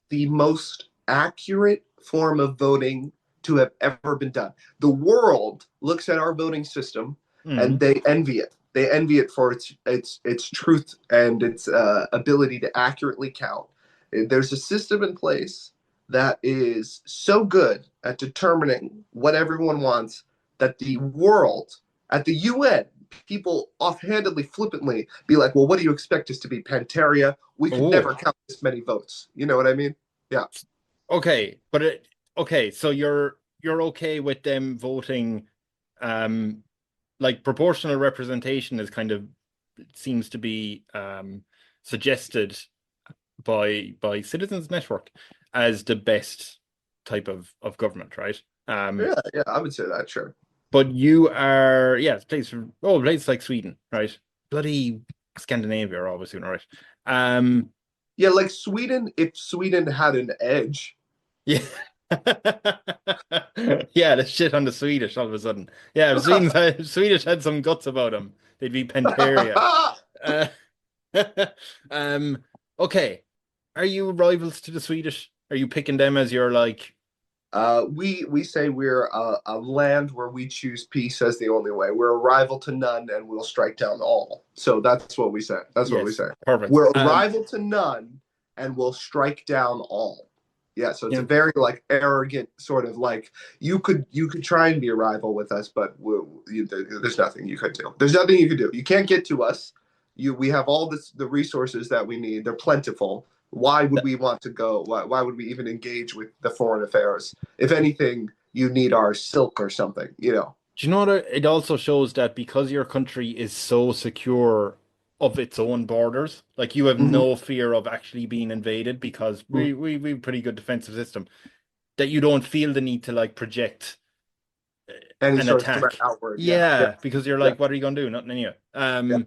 B: the most accurate form of voting to have ever been done. The world looks at our voting system and they envy it. They envy it for its truth and its ability to accurately count. There's a system in place that is so good at determining what everyone wants that the world, at the UN, people offhandedly, flippantly be like, well, what do you expect us to be, Panteria? We could never count this many votes. You know what I mean? Yeah.
A: Okay, but so you're okay with them voting, like proportional representation is kind of seems to be suggested by Citizens Network as the best type of government, right?
B: Yeah, I would say that, sure.
A: But you are, places like Sweden, right? Bloody Scandinavia are always doing all right.
B: Yeah, like Sweden, if Sweden had an edge.
A: Yeah. Yeah, the shit on the Swedish all of a sudden. Yeah, if Swedish had some guts about them, they'd be Penteria. Okay. Are you rivals to the Swedish? Are you picking them as your like?
B: We say we're a land where we choose peace as the only way. We're a rival to none, and we'll strike down all. So that's what we say. What we say.
A: Perfect.
B: We're a rival to none, and we'll strike down all. Yeah. So it's a very like arrogant sort of like you could try and be a rival with us, but there's nothing you could do. There's nothing you could do. You can't get to us. We have all the resources that we need. They're plentiful. Why would we want to go? Why would we even engage with the foreign affairs? If anything, you need our silk or something,
A: Do you know what? It also shows that because your country is so secure of its own borders, like you have no fear of actually being invaded because we have a pretty good defensive system, that you don't feel the need to like project
B: any
A: an
B: sort
A: attack
B: of threat outward.
A: Yeah, because you're like, what are you going to do? Nothing anyway.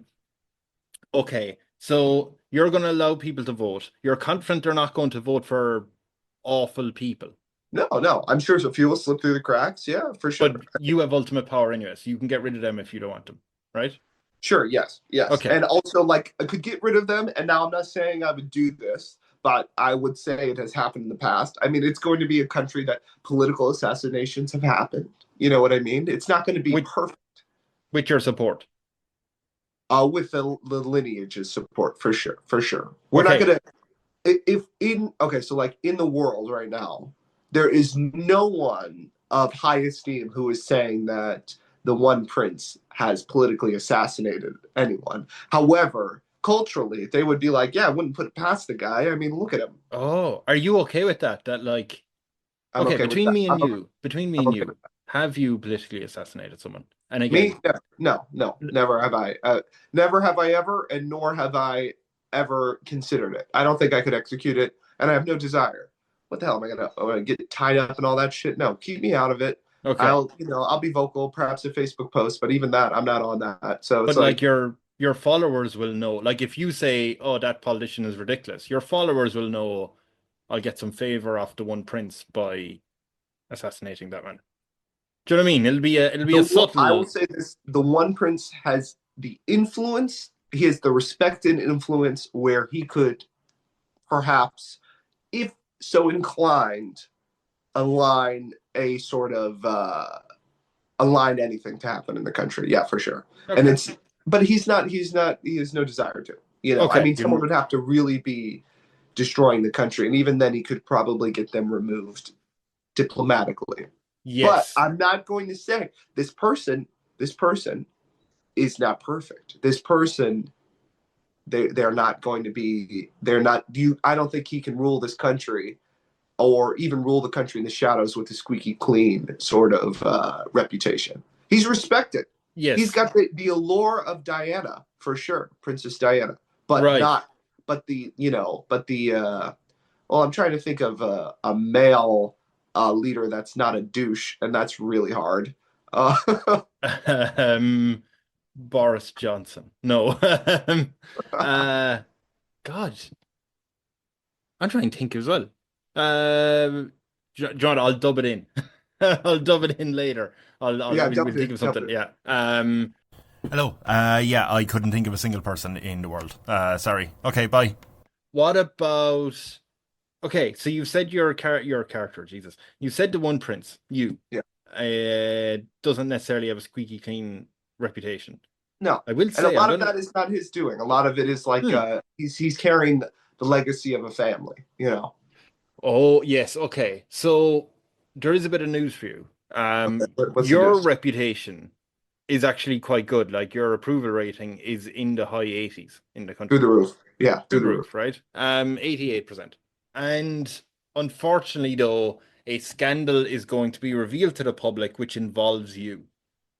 A: Okay. So you're going to allow people to vote. You're confident they're not going to vote for awful people.
B: No. I'm sure a few will slip through the cracks. Yeah, for sure.
A: But you have ultimate power anyway, so you can get rid of them if you don't want them, right?
B: Sure. Yes.
A: Okay.
B: And also, like, I could get rid of them. And now I'm not saying I would do this, but I would say it has happened in the past. I mean, it's going to be a country that political assassinations have happened. You know what I mean? It's not going to be perfect.
A: With your support.
B: With the lineage's support, for sure. We're not going to, so like in the world right now, there is no one of high esteem who is saying that the One Prince has politically assassinated anyone. However, culturally, they would be like, yeah, I wouldn't put it past the guy. I mean, look at him.
A: Oh, are you okay with that? That like,
B: I'm okay
A: between
B: with
A: me and
B: that.
A: you, have you politically assassinated someone? And again,
B: me, no, never have I. Never have I ever, and nor have I ever considered it. I don't think I could execute it, and I have no desire. What the hell am I gonna get tied up and all that shit? No, keep me out of it.
A: Okay.
B: I'll be vocal, perhaps a Facebook post, but even that, I'm not on that. So it's
A: but like your followers will know. Like if you say, "Oh, that politician is ridiculous," your followers will know. I'll get some favor off the One Prince by assassinating that man. Do you know what I mean? It'll be a subtle.
B: I will say this: the One Prince has the influence. He has the respect and influence where he could, perhaps, if so inclined, align a sort of align anything to happen in the country. Yeah, for sure.
A: Okay.
B: But he has no desire to.
A: Okay.
B: I mean, someone would have to really be destroying the country, and even then, he could probably get them removed diplomatically.
A: Yes.
B: But I'm not going to say this person is not perfect. This person, they're not going to be. They're not. I don't think he can rule this country, or even rule the country in the shadows with a squeaky clean sort of reputation. He's respected.
A: Yes.
B: He's got the allure of Diana for sure, Princess Diana, but not. But well, I'm trying to think of a male leader that's not a douche, and that's really hard.
A: Boris Johnson. No. God. I'm trying to think as well. John, I'll dub it in. I'll dub it in later. We'll think of something. Yeah.
C: Hello. Yeah, I couldn't think of a single person in the world. Sorry. Okay, bye.
A: What about? Okay, so you said your character, Jesus. You said the One Prince. Doesn't necessarily have a squeaky clean reputation.
B: No,
A: I will say,
B: and a lot of that is not his doing. A lot of it is like he's carrying the legacy of a family.
A: Oh yes, okay. So there is a bit of news for you. Your reputation is actually quite good. Like your approval rating is in the high 80s in the country.
B: Through the roof. Yeah,
A: through the roof, right? 88%. And unfortunately, though, a scandal is going to be revealed to the public, which involves you.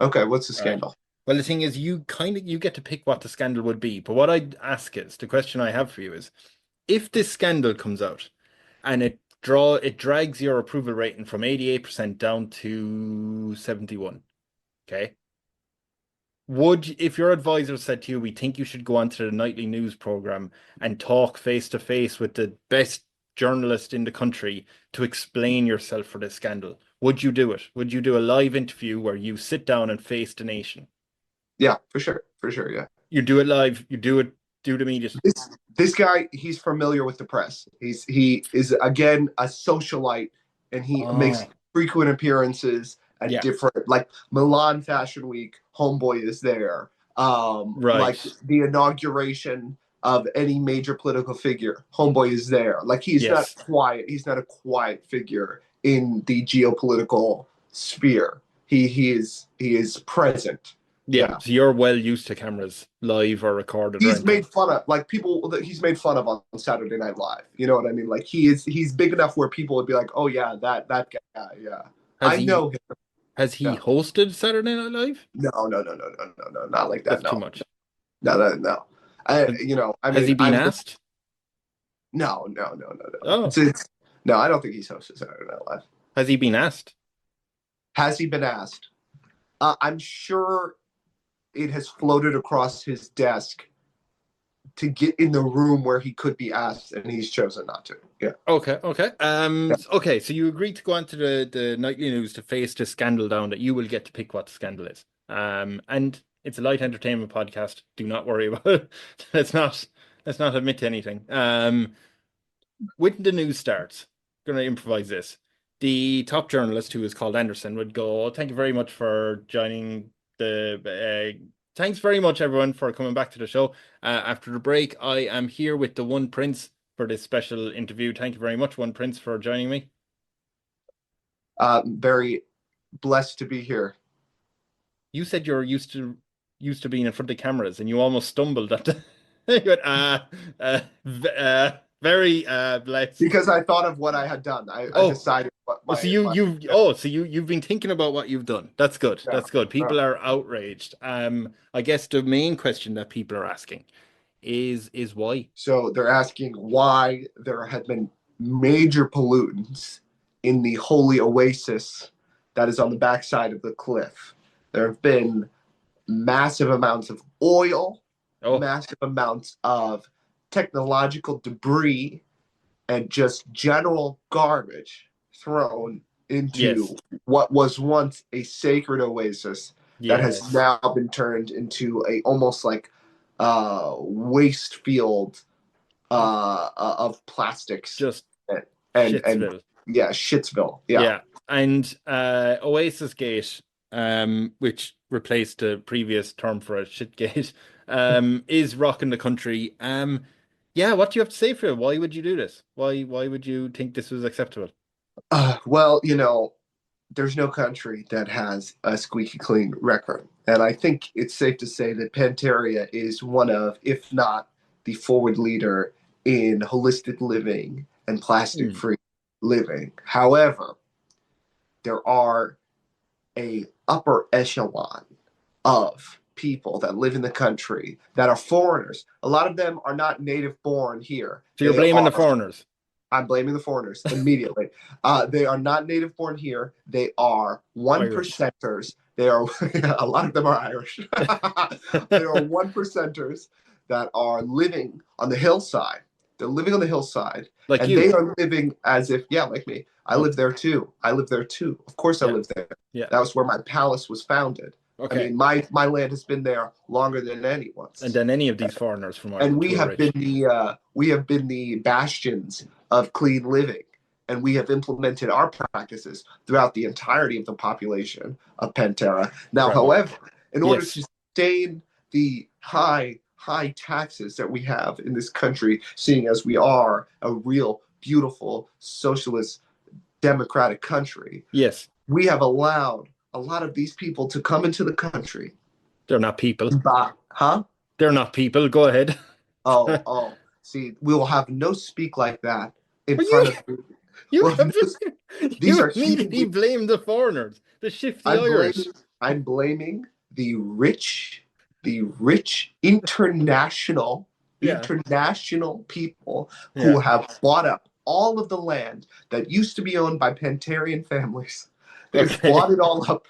B: Okay, what's the scandal?
A: Well, the thing is, you get to pick what the scandal would be. But what I'd ask is, the question I have for you is, if this scandal comes out and it drags your approval rating from 88% down to 71, okay? If your advisor said to you, we think you should go onto the nightly news program and talk face to face with the best journalist in the country to explain yourself for this scandal, would you do it? Would you do a live interview where you sit down and face the nation?
B: Yeah, for sure. Yeah.
A: You do it live. You do the media.
B: This guy, he's familiar with the press. He is again a socialite, and he makes frequent appearances at different, like Milan Fashion Week. Homeboy is there. Like the inauguration of any major political figure, Homeboy is there. Like he's not quiet. He's not a quiet figure in the geopolitical sphere. He is present.
A: Yeah, so you're well used to cameras, live or recorded.
B: He's made fun of, like people that he's made fun of on Saturday Night Live. You know what I mean? Like he's big enough where people would be like, "Oh yeah, that guy, yeah." I know him.
A: Has he hosted Saturday Night Live?
B: No, not like that.
A: That's too much.
B: No.
A: Has he been asked?
B: No.
A: Oh.
B: No, I don't think he's hosted Saturday Night Live.
A: Has he been asked?
B: Has he been asked? I'm sure it has floated across his desk to get in the room where he could be asked, and he's chosen not to. Yeah.
A: Okay. Okay. So you agreed to go onto the nightly news to face the scandal down that you will get to pick what the scandal is. And it's a light entertainment podcast. Do not worry about it. Let's not admit to anything. When the news starts, I'm gonna improvise this. the top journalist, who is called Anderson, would go, "Thank you very much for joining the. Thanks very much, everyone, for coming back to the show. After the break, I am here with the One Prince for this special interview. Thank you very much, One Prince, for joining me."
B: Very blessed to be here.
A: You said you're used to being in front of cameras, and you almost stumbled at the. You went, very blessed.
B: Because I thought of what I had done. I decided what my.
A: You've been thinking about what you've done. That's good. Yeah. That's good. People are outraged. I guess the main question that people are asking is why.
B: So they're asking why there have been major pollutants in the holy oasis that is on the backside of the cliff. There have been massive amounts of oil, massive amounts of technological debris, and just general garbage thrown into what was once a sacred oasis that has now been turned into a almost like waste field of plastics.
A: Just Shitsville.
B: Shitsville.
A: Yeah. And Oasis Gate, which replaced the previous term for a shitgate, is rocking the country. What do you have to say for it? Why would you do this? Why would you think this was acceptable?
B: Well, there's no country that has a squeaky clean record. And I think it's safe to say that Penteria is one of, if not the forward leader in holistic living and plastic-free living. However, there are a upper echelon of people that live in the country that are foreigners. A lot of them are not native born here.
A: So you're blaming the foreigners?
B: I'm blaming the foreigners immediately. They are not native born here. They are one percenters. They are a lot of them are Irish. They are one percenters that are living on the hillside. They're living on the hillside, and they are living as if, like me. I live there too. Of course, I live there.
A: Yeah,
B: that was where my palace was founded. Okay. I mean, my land has been there longer than anyone's.
A: And then any of these foreigners from Ireland.
B: And we have been the bastions of clean living, and we have implemented our practices throughout the entirety of the population of Penteria. Now, however, in order to sustain the high taxes that we have in this country, seeing as we are a real, beautiful, socialist, democratic country, we have allowed a lot of these people to come into the country.
A: They're not people.
B: Huh?
A: They're not people. Go ahead.
B: See, we will have no speak like that in front of you.
A: You immediately blame the foreigners, the shifty Irish.
B: I'm blaming the rich international people who have bought up all of the land that used to be owned by Penterian families. They've bought it all up.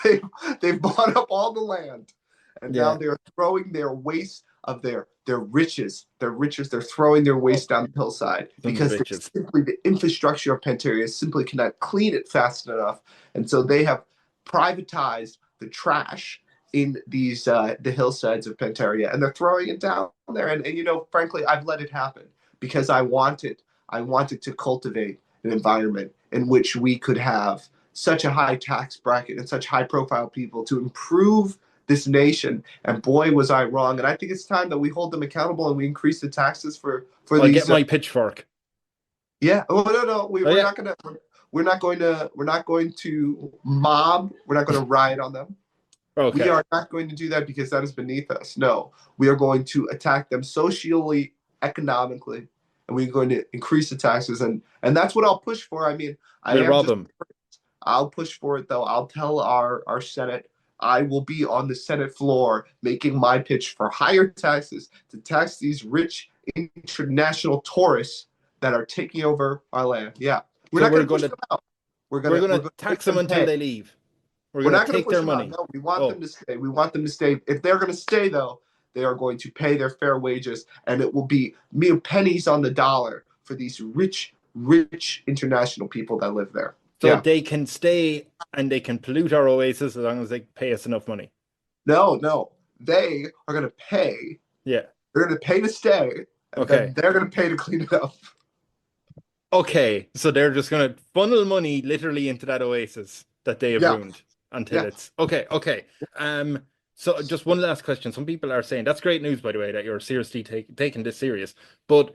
B: They've bought up all the land, and now they're throwing their waste of their riches. They're throwing their waste down the hillside because simply the infrastructure of Penteria simply cannot clean it fast enough, and so they have privatized the trash in these the hillsides of Penteria, and they're throwing it down there. And frankly, I've let it happen because I wanted to cultivate an environment in which we could have such a high tax bracket and such high profile people to improve this nation. And boy, was I wrong. And I think it's time that we hold them accountable and we increase the taxes for these.
A: Get my pitchfork.
B: Yeah. Oh no. We're not going to mob. We're not going to riot on them. Okay. We are not going to do that because that is beneath us. No, we are going to attack them socially, economically, and we're going to increase the taxes. And that's what I'll push for. I mean, I'll push for it, though. I'll tell our Senate. I will be on the Senate floor making my pitch for higher taxes to tax these rich international tourists that are taking over our land. Yeah. We're not going to push them out. We're going to
A: tax them until they leave. We're not going to take their money.
B: No, we want them to stay. We want them to stay. If they're going to stay, though, they are going to pay their fair wages, and it will be mere pennies on the dollar for these rich international people that live there.
A: So they can stay and they can pollute our oasis as long as they pay us enough money.
B: No. They are going to pay.
A: Yeah.
B: They're going to pay to stay. And then they're going to pay to clean it up.
A: Okay, so they're just going to funnel money literally into that oasis that they have
B: Yeah,
A: ruined until
B: yeah.
A: it's okay. Okay. So just one last question. Some people are saying that's great news, by the way, that you're seriously taking this serious. But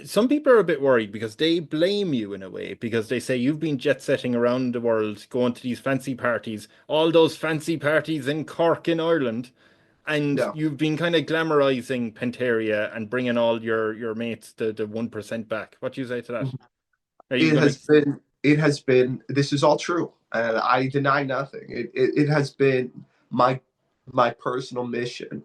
A: some people are a bit worried because they blame you in a way because they say you've been jet setting around the world, going to these fancy parties, all those fancy parties in Cork in Ireland, and
B: Yeah.
A: you've been kind of glamorizing Penteria and bringing all your mates the 1% back. What do you say to that? Are you gonna?
B: It has been, this is all true. And I deny nothing. It has been my, my personal mission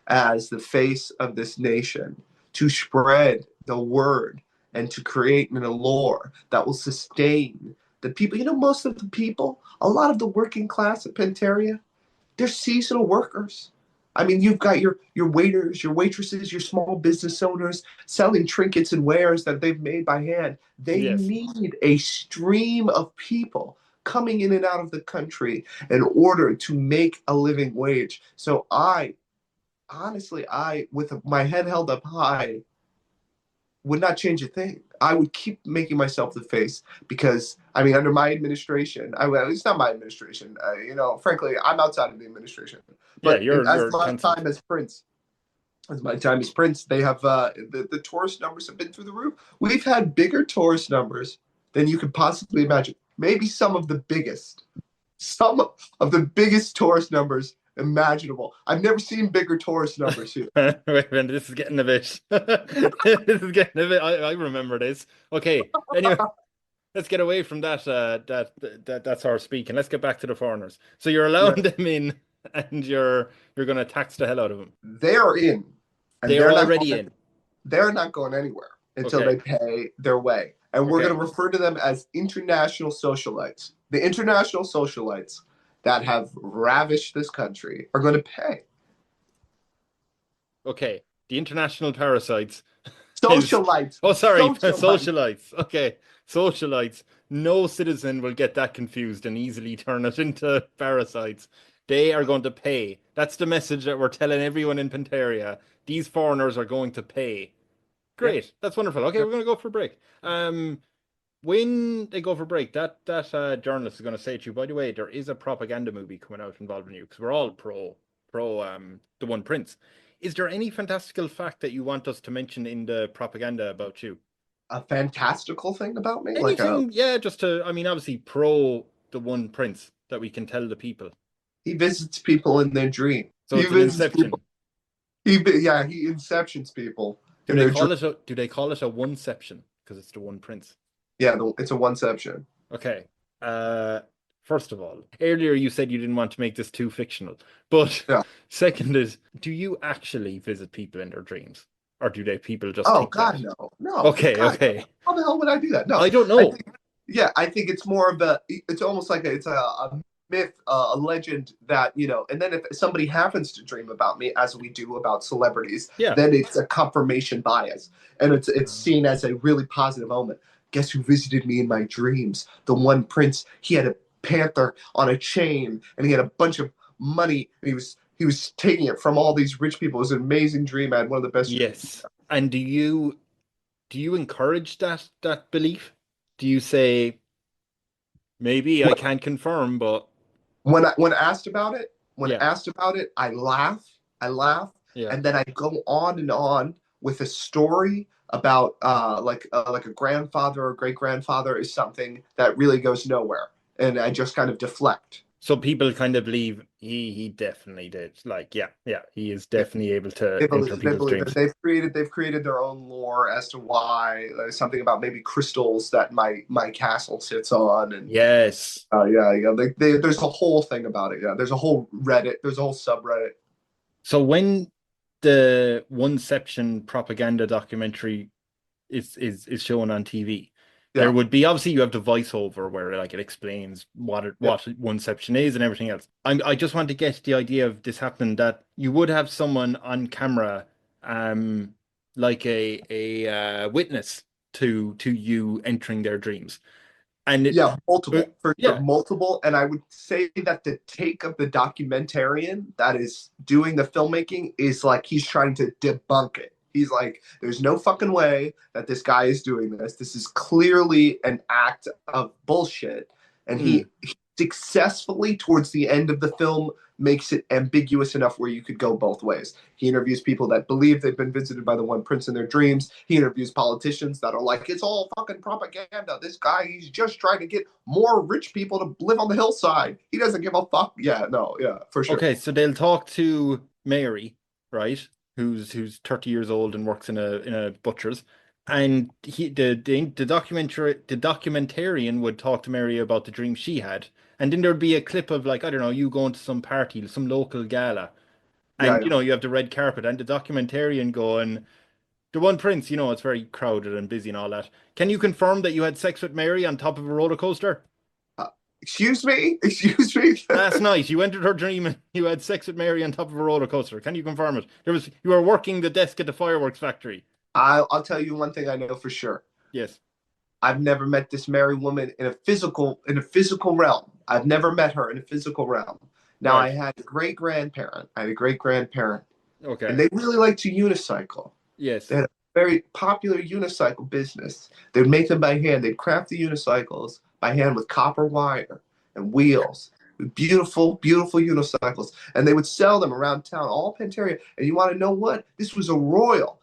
B: as the face of this nation to spread the word and to create an allure that will sustain the people. You know, most of the people, a lot of the working class at Penteria, they're seasonal workers. I mean, you've got your waiters, your waitresses, your small business owners selling trinkets and wares that they've made by hand. They
A: Yes.
B: need a stream of people coming in and out of the country in order to make a living wage. So I, honestly, I, with my head held up high, would not change a thing. I would keep making myself the face because, I mean, under my administration, well, it's not my administration. You know, frankly, I'm outside of the administration.
A: Yeah,
B: But as
A: you're
B: my
A: cancelled.
B: time as Prince, they have the tourist numbers have been through the roof. We've had bigger tourist numbers than you could possibly imagine. Maybe some of the biggest tourist numbers imaginable. I've never seen bigger tourist numbers here.
A: Wait a minute, this is getting a bit. This is getting a bit. I remember this. Okay. Anyway, let's get away from that's our speak, and let's get back to the foreigners. So you're
B: Yeah.
A: allowing them in, and you're going to tax the hell out of them.
B: They are in, and
A: They are already in.
B: they're not going anywhere until
A: Okay.
B: they pay their way. And we're
A: Okay.
B: going to refer to them as international socialites. The international socialites that have ravished this country are going to pay.
A: Okay. The international parasites.
B: Socialites.
A: Oh, sorry,
B: Socialites.
A: socialites. Okay, socialites. No citizen will get that confused and easily turn it into parasites. They are going to pay. That's the message that we're telling everyone in Penteria. These foreigners are going to pay.
B: Yep.
A: Great. That's wonderful. Okay, we're going to go for a break. When they go for break, that journalist is going to say to you, by the way, there is a propaganda movie coming out involving you because we're all pro the One Prince. Is there any fantastical fact that you want us to mention in the propaganda about you?
B: A fantastical thing about me?
A: Anything, yeah, just to, I mean, obviously pro the One Prince that we can tell the people.
B: He visits people in their dream.
A: So
B: He
A: it's an
B: visits
A: inception.
B: people. He inceptions people.
A: Do they call it a oneception? Because it's the One Prince.
B: Yeah, it's a oneception.
A: Okay. First of all, earlier you said you didn't want to make this too fictional. But
B: Yeah.
A: second is, do you actually visit people in their dreams? Or do people just
B: Oh
A: think
B: God,
A: that?
B: no.
A: Okay,
B: God,
A: okay.
B: How the hell would I do that? No,
A: I don't know.
B: I think it's more of it's almost like it's a myth, a legend that, you know, and then if somebody happens to dream about me, as we do about celebrities,
A: Yeah.
B: then it's a confirmation bias. And it's seen as a really positive omen. Guess who visited me in my dreams? The One Prince. He had a panther on a chain and he had a bunch of money and he was taking it from all these rich people. It was an amazing dream. I had one of the best dreams.
A: Yes. And do you encourage that belief? Do you say maybe I can't confirm, but
B: when asked about it, I laugh,
A: yeah.
B: and then I go on and on with a story about like a grandfather or great grandfather is something that really goes nowhere, and I just kind of deflect.
A: So people kind of believe he definitely did. Like, yeah, he is definitely able to enter people's dreams.
B: They've created their own lore as to why. Something about maybe crystals that my castle sits on, and
A: yes,
B: there's a whole thing about it. Yeah, there's a whole Reddit, there's a whole subreddit.
A: So when the Oneception propaganda documentary is shown on TV, there would be, obviously you have the voiceover where like it explains what Oneception is and everything else. I just want to get the idea of this happening, that you would have someone on camera, like a witness to you entering their dreams. And
B: multiple. And I would say that the take of the documentarian that is doing the filmmaking is like he's trying to debunk it. He's like, there's no fucking way that this guy is doing this. This is clearly an act of bullshit. And he successfully, towards the end of the film, makes it ambiguous enough where you could go both ways. He interviews people that believe they've been visited by the One Prince in their dreams. He interviews politicians that are like, it's all fucking propaganda. This guy, he's just trying to get more rich people to live on the hillside. He doesn't give a fuck. Yeah, for sure.
A: Okay, so they'll talk to Mary, right? Who's 30 years old and works in a butcher's. And the documentarian would talk to Mary about the dream she had. And then there'd be a clip of, like, I don't know, you going to some party, some local gala. And, you have the red carpet and the documentarian going, the One Prince, it's very crowded and busy and all that. Can you confirm that you had sex with Mary on top of a roller coaster?
B: Excuse me?
A: Last night, you entered her dream and you had sex with Mary on top of a roller coaster. Can you confirm it? You were working the desk at the fireworks factory.
B: I'll tell you one thing I know for sure.
A: Yes.
B: I've never met this Mary woman in a physical realm. I've never met her in a physical realm. Now, right. I had a great grandparent. Okay. And they really liked to unicycle.
A: Yes.
B: They had a very popular unicycle business. They'd make them by hand. They'd craft the unicycles by hand with copper wire and wheels. Beautiful, beautiful unicycles. And they would sell them around town, all Penteria. And you want to know what? This was a royal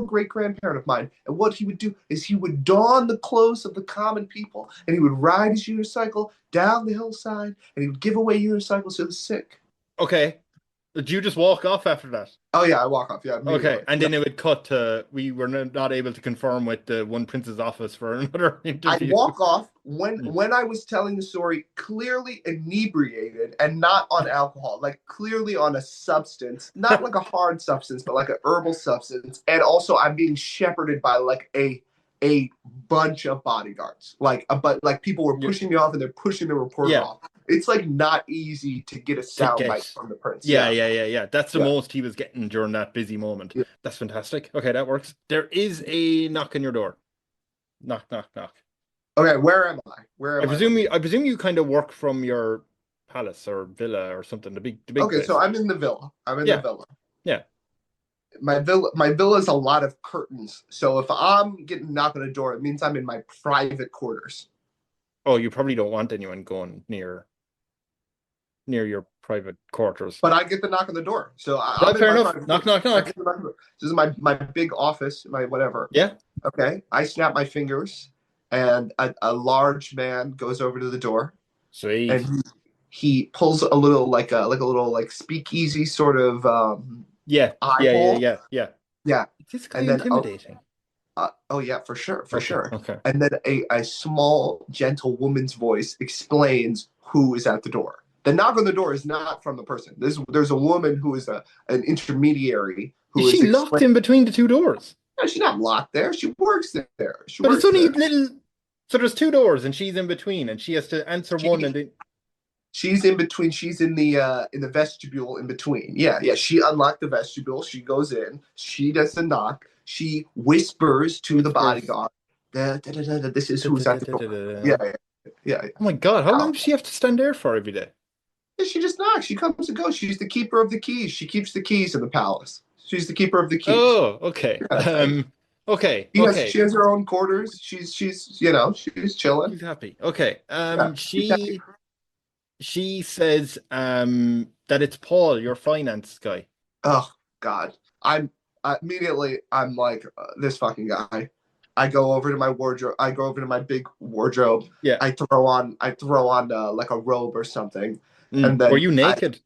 B: great-grandparent of mine. And what he would do is he would don the clothes of the common people, and he would ride his unicycle down the hillside, and he would give away unicycles to the sick.
A: Okay. Did you just walk off after that?
B: Oh, yeah, I walk off, yeah.
A: Okay, and then it would cut to, we were not able to confirm with the One Prince's office for another interview.
B: I walk off when I was telling the story, clearly inebriated and not on alcohol, like clearly on a substance, not like a hard substance, but like an herbal substance. And also I'm being shepherded by like a bunch of bodyguards. But people were pushing me off and they're pushing the reporter off. It's like not easy to get a soundbite from the Prince.
A: Yeah. That's the most he was getting during that busy moment. Yeah. That's fantastic. Okay, that works. There is a knock on your door. Knock, knock, knock.
B: Okay, where am I?
A: I presume you kind of work from your palace or villa or something. The big. Okay,
B: place. So I'm in the villa. The villa.
A: Yeah.
B: My villa is a lot of curtains. So if I'm getting knocked on the door, it means I'm in my private quarters.
A: Oh, you probably don't want anyone going near your private quarters.
B: But I get the knock on the door. So
A: fair enough. Knock, knock, knock.
B: This is my big office, my whatever.
A: Yeah.
B: Okay. I snap my fingers, and a large man goes over to the door.
A: Sweet.
B: And he pulls a little like a little speakeasy sort of
A: Yeah. It's kind of intimidating.
B: Oh yeah, for sure.
A: Okay.
B: And then a small, gentle woman's voice explains who is at the door. The knock on the door is not from the person. There's a woman who is an intermediary.
A: Is she locked in between the two doors?
B: No, she's not locked there. She works there.
A: But it's only little. So there's two doors, and she's in between, and she has to answer one, and then.
B: She's in between. She's in the vestibule in between. Yeah. She unlocked the vestibule. She goes in. She does the knock. She whispers to the bodyguard, "This is who's at the door." Yeah.
A: Oh my God! How long does she have to stand there for every day?
B: Yeah, she just knocks. She comes and goes. She's the keeper of the keys. She keeps the keys in the palace. She's the keeper of the keys.
A: Oh, okay.
B: Yeah.
A: Okay.
B: She has her own quarters. She's chilling.
A: She's happy. Okay. She says that it's Paul, your finance guy.
B: Oh God. I'm like this fucking guy. I go over to my wardrobe. I go over to my big wardrobe.
A: Yeah.
B: I throw on like a robe or something. And then
A: were you naked?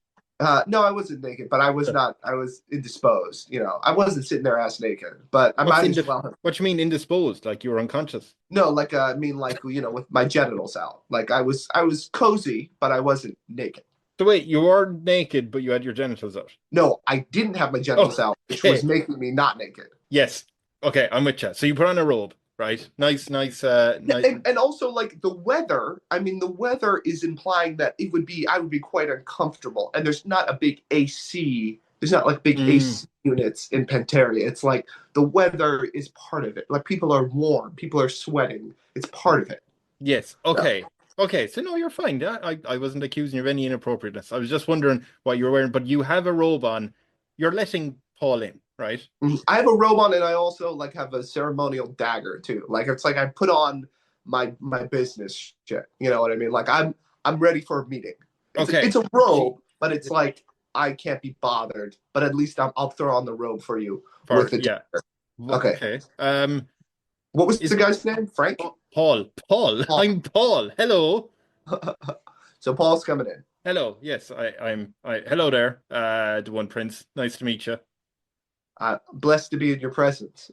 B: No, I wasn't naked, but I was not. I was indisposed. I wasn't sitting there ass naked. But I might as well.
A: What you mean indisposed? Like you were unconscious?
B: No, with my genitals out. Like I was cozy, but I wasn't naked.
A: So wait, you were naked, but you had your genitals out?
B: No, I didn't have my genitals out, which was making me not naked.
A: Yes. Okay, I'm with you. So you put on a robe, right? Nice.
B: And also, like, the weather, the weather is implying that I would be quite uncomfortable. And there's not a big AC. There's not, like, big AC units in Penteria. It's like the weather is part of it. Like, people are warm. People are sweating. It's part of it.
A: Yes. Okay. Yeah. Okay, so no, you're fine. I wasn't accusing you of any inappropriateness. I was just wondering what you were wearing, but you have a robe on. You're letting Paul in. right?
B: I have a robe on, and I also like have a ceremonial dagger too. Like it's like I put on my business shit. You know what I mean? Like I'm ready for a meeting. It's a robe, but it's like I can't be bothered. But at least I'll throw on the robe for you with the dagger. Okay. What was the guy's name? Frank?
A: Paul. I'm Paul. Hello.
B: So Paul's coming in.
A: Hello. Yes, I'm. Hello there, the One Prince. Nice to meet you.
B: Blessed to be in your presence.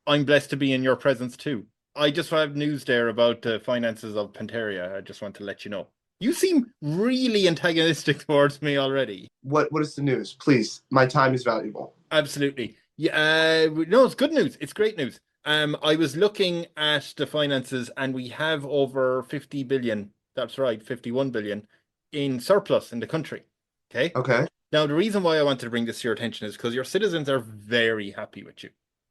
A: I'm blessed to be in your presence too. I just have news there about the finances of Penteria. I just want to let you know. You seem really antagonistic towards me already.
B: What is the news? Please, my time is valuable.
A: Absolutely. Yeah. No, it's good news. It's great news. I was looking at the finances, and we have over 50 billion. That's right, 51 billion in surplus in the country. Okay.
B: Okay.
A: Now, the reason why I wanted to bring this to your attention is because your citizens are very happy with you,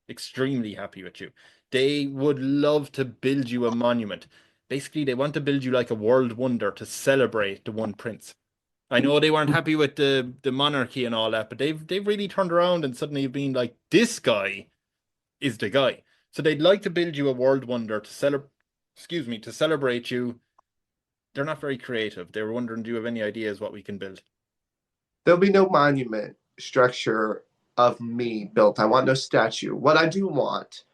A: extremely happy with you. They would love to build you a monument. Basically, they want to build you like a world wonder to celebrate the One Prince. I know they weren't happy with the monarchy and all that, but they've really turned around and suddenly been like, this guy is the guy. So they'd like to build you a world wonder to celebrate you. They're not very creative. They were wondering, do you have any ideas what we can build?
B: There'll be no monument structure of me built. I want no statue. What I do want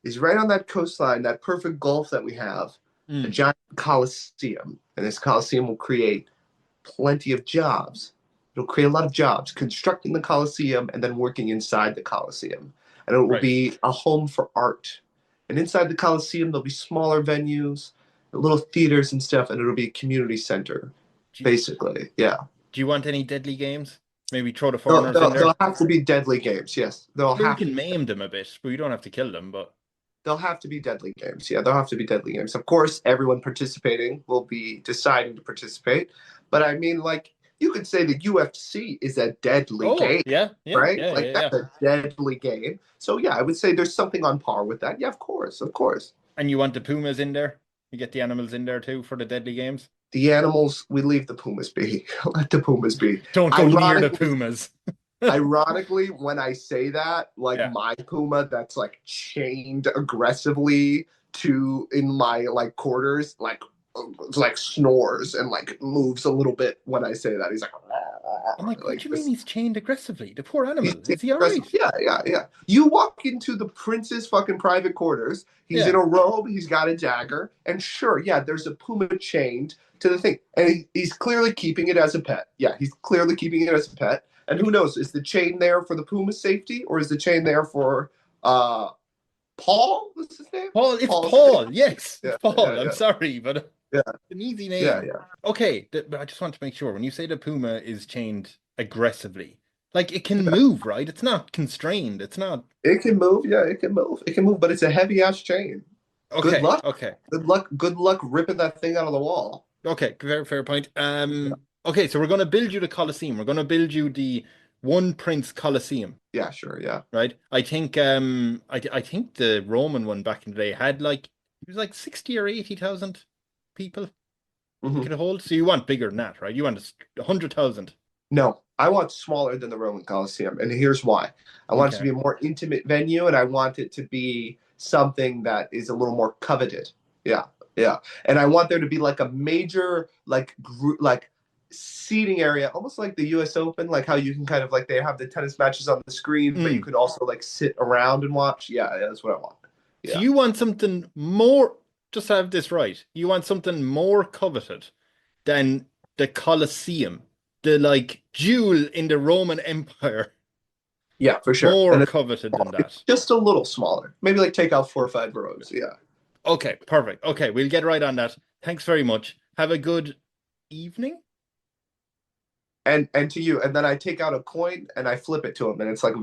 B: is right on that coastline, that perfect gulf that we have, a giant coliseum. And this coliseum will create plenty of jobs. It'll create a lot of jobs constructing the coliseum and then working inside the coliseum. And it will be a home for art. And inside the coliseum, there'll be smaller venues, little theaters and stuff, and it'll be a community center, basically. Yeah.
A: Do you want any deadly games? Maybe throw the foreigners in there?
B: There'll have to be deadly games, yes.
A: You can maim them a bit, but you don't have to kill them, but...
B: There'll have to be deadly games. Yeah, there'll have to be deadly games. Of course, everyone participating will be deciding to participate. But I mean, like, you could say the UFC is a deadly game.
A: Yeah,
B: right? That's a deadly game. So, yeah, I would say there's something on par with that. Yeah, of course.
A: And you want the Pumas in there? You get the animals in there, too, for the deadly games?
B: The animals, we leave the Pumas be. Let the Pumas be.
A: Don't go near the Pumas.
B: Ironically, when I say that, like my Puma that's like chained aggressively in my like quarters, like snores and like moves a little bit when I say that. He's like,
A: I'm like, what do you mean he's chained aggressively? The poor animal. Is he all right?
B: Yeah. You walk into the prince's fucking private quarters. He's in a robe. He's got a dagger. And sure, there's a Puma chained to the thing. And he's clearly keeping it as a pet. Yeah, he's clearly keeping it as a pet. And who knows, is the chain there for the Puma's safety or is the chain there for Paul? What's his name?
A: Paul. It's Paul. Yes, Paul. I'm sorry, but an easy name.
B: Yeah.
A: Okay, but I just want to make sure when you say the Puma is chained aggressively, like it can move, right? It's not constrained. It's not.
B: It can move. Yeah, it can move, but it's a heavy ass chain.
A: Okay.
B: Good luck.
A: Okay.
B: Good luck ripping that thing out of the wall.
A: Okay. Fair point. Okay, so we're going to build you the Colosseum. We're going to build you the One Prince Colosseum.
B: Yeah, sure, yeah.
A: Right? I think I think the Roman one back in the day had it was like 60 or 80,000 people could hold. So you want bigger than that, right? You want 100,000.
B: No, I want smaller than the Roman Colosseum, and here's why. I want it to be a more intimate venue, and I want it to be something that is a little more coveted. Yeah. And I want there to be like a major seating area, almost like the US Open, like how you can kind of like they have the tennis matches on the screen, but you can also like sit around and watch. Yeah, that's what I want. Yeah.
A: So you want something more, just to have this right, you want something more coveted than the Colosseum, the jewel in the Roman Empire.
B: Yeah, for sure.
A: More coveted than that.
B: Just a little smaller. Maybe take out 4 or 5 rows. Yeah.
A: Okay, perfect. Okay, we'll get right on that. Thanks very much. Have a good evening.
B: And to you, and then I take out a coin and I flip it to him, and it's like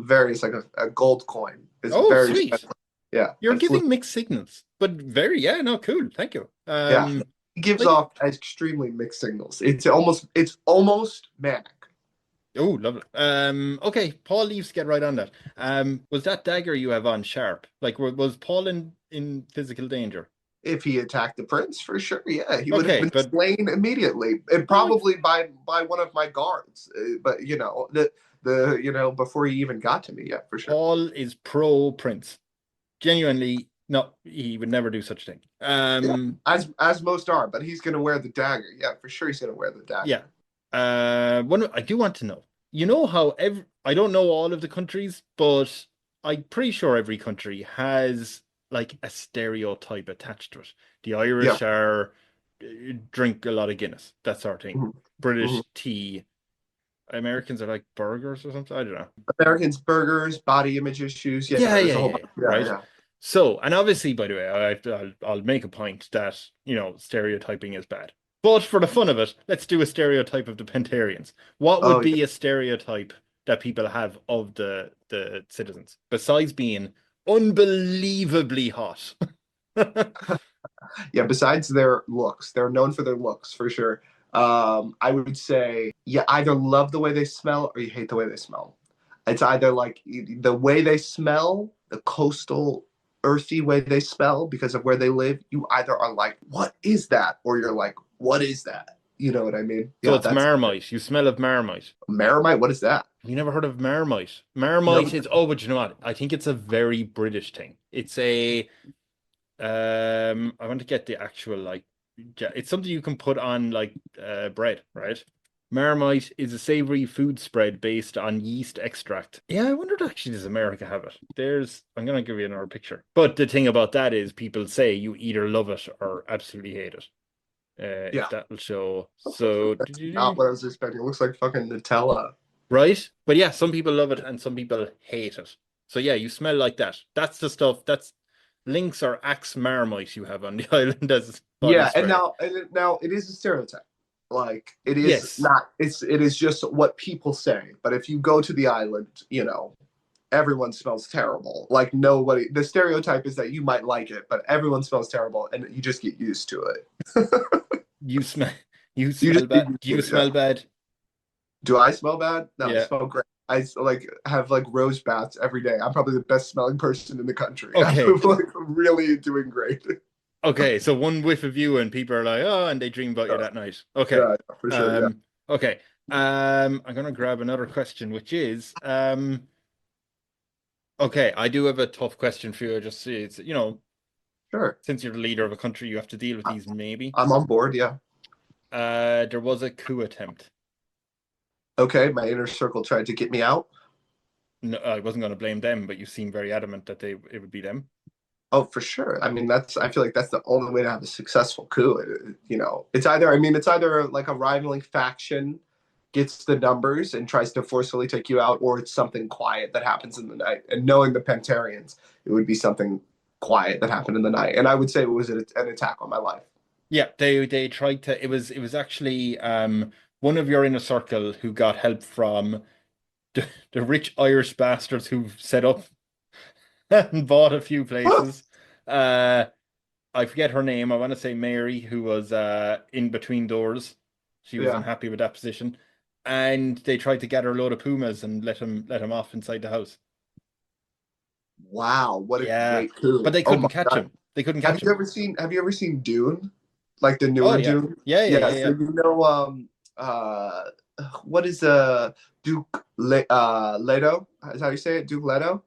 B: a gold coin. It's very
A: sweet.
B: Special. Yeah,
A: you're giving mixed signals, but cool. Thank you.
B: He gives off extremely mixed signals. It's almost manic.
A: Oh, lovely. Okay, Paul leaves to get right on that. Was that dagger you have on sharp? Was Paul in physical danger?
B: If he attacked the prince, for sure, yeah, he would have been slain immediately, and probably by one of my guards. But before he even got to me, yeah, for sure.
A: Paul is pro prince. Genuinely, no, he would never do such a thing.
B: As most are, but he's gonna wear the dagger. Yeah, for sure, he's gonna wear the dagger.
A: Yeah. I do want to know. You know how I don't know all of the countries, but I'm pretty sure every country has like a stereotype attached to it. The Irish are drink a lot of Guinness, that sort of thing.
B: Mm-hmm.
A: British tea. Americans are like burgers or something. I don't know.
B: Americans, burgers, body image issues.
A: Right. Yeah. So, and obviously, by the way, I'll make a point that, stereotyping is bad. But for the fun of it, let's do a stereotype of the Penterians. What would be a stereotype that people have of the citizens, besides being unbelievably hot?
B: Yeah, besides their looks. They're known for their looks, for sure. I would say, either love the way they smell or you hate the way they smell. It's either like the way they smell, the coastal, earthy way they smell because of where they live. You either are like, what is that? Or you're like, what is that? You know what I mean?
A: So it's Marmite. You smell of Marmite.
B: Marmite? What is that?
A: You never heard of Marmite? Marmite is, but you know what? I think it's a very British thing. It's I want to get the actual, it's something you can put on, bread, right? Marmite is a savory food spread based on yeast extract. Yeah, I wondered actually, does America have it? I'm going to give you another picture. But the thing about that is people say you either love it or absolutely hate it. If that will show. So
B: not what I was expecting. It looks like fucking Nutella.
A: Right? But yeah, some people love it and some people hate it. So yeah, you smell like that. That's the stuff. That's Lynx or Axe Marmite you have on the island as
B: spray. And now it is a stereotype. Like it is not. It is just what people say. But if you go to the island, everyone smells terrible. Like nobody. The stereotype is that you might like it, but everyone smells terrible, and you just get used to it. You smell
A: bad. Do you smell bad?
B: Do I smell bad? No, I smell great. I have rose baths every day. I'm probably the best smelling person in the country.
A: Okay.
B: I'm really doing great.
A: Okay, so one whiff of you and people are like, oh, and they dream about you that night. Okay.
B: Yeah, for sure.
A: Okay. I'm gonna grab another question, which is okay, I do have a tough question for you. Just it's
B: sure.
A: Since you're the leader of a country, you have to deal with these. Maybe
B: I'm on board. Yeah.
A: There was a coup attempt.
B: Okay, my inner circle tried to get me out.
A: No, I wasn't going to blame them, but you seem very adamant that it would be them.
B: Oh, for sure. I mean, I feel like that's the only way to have a successful coup. It's either like a rivaling faction gets the numbers and tries to forcefully take you out, or it's something quiet that happens in the night. And knowing the Penterians, it would be something quiet that happened in the night. And I would say it was an attack on my life.
A: Yeah, they tried to. It was actually one of your inner circle who got help from the rich Irish bastards who've set up and bought a few places. I forget her name. I want to say Mary, who was in between doors. She was unhappy with that position, and they tried to get her a load of Pumas and let him off inside the house.
B: Wow, what a great coup!
A: But they couldn't catch him. They couldn't catch him.
B: Have you ever seen Dune? Like the newer Dune?
A: Yeah.
B: So what is Duke Leto? Is how you say it? Duke Leto?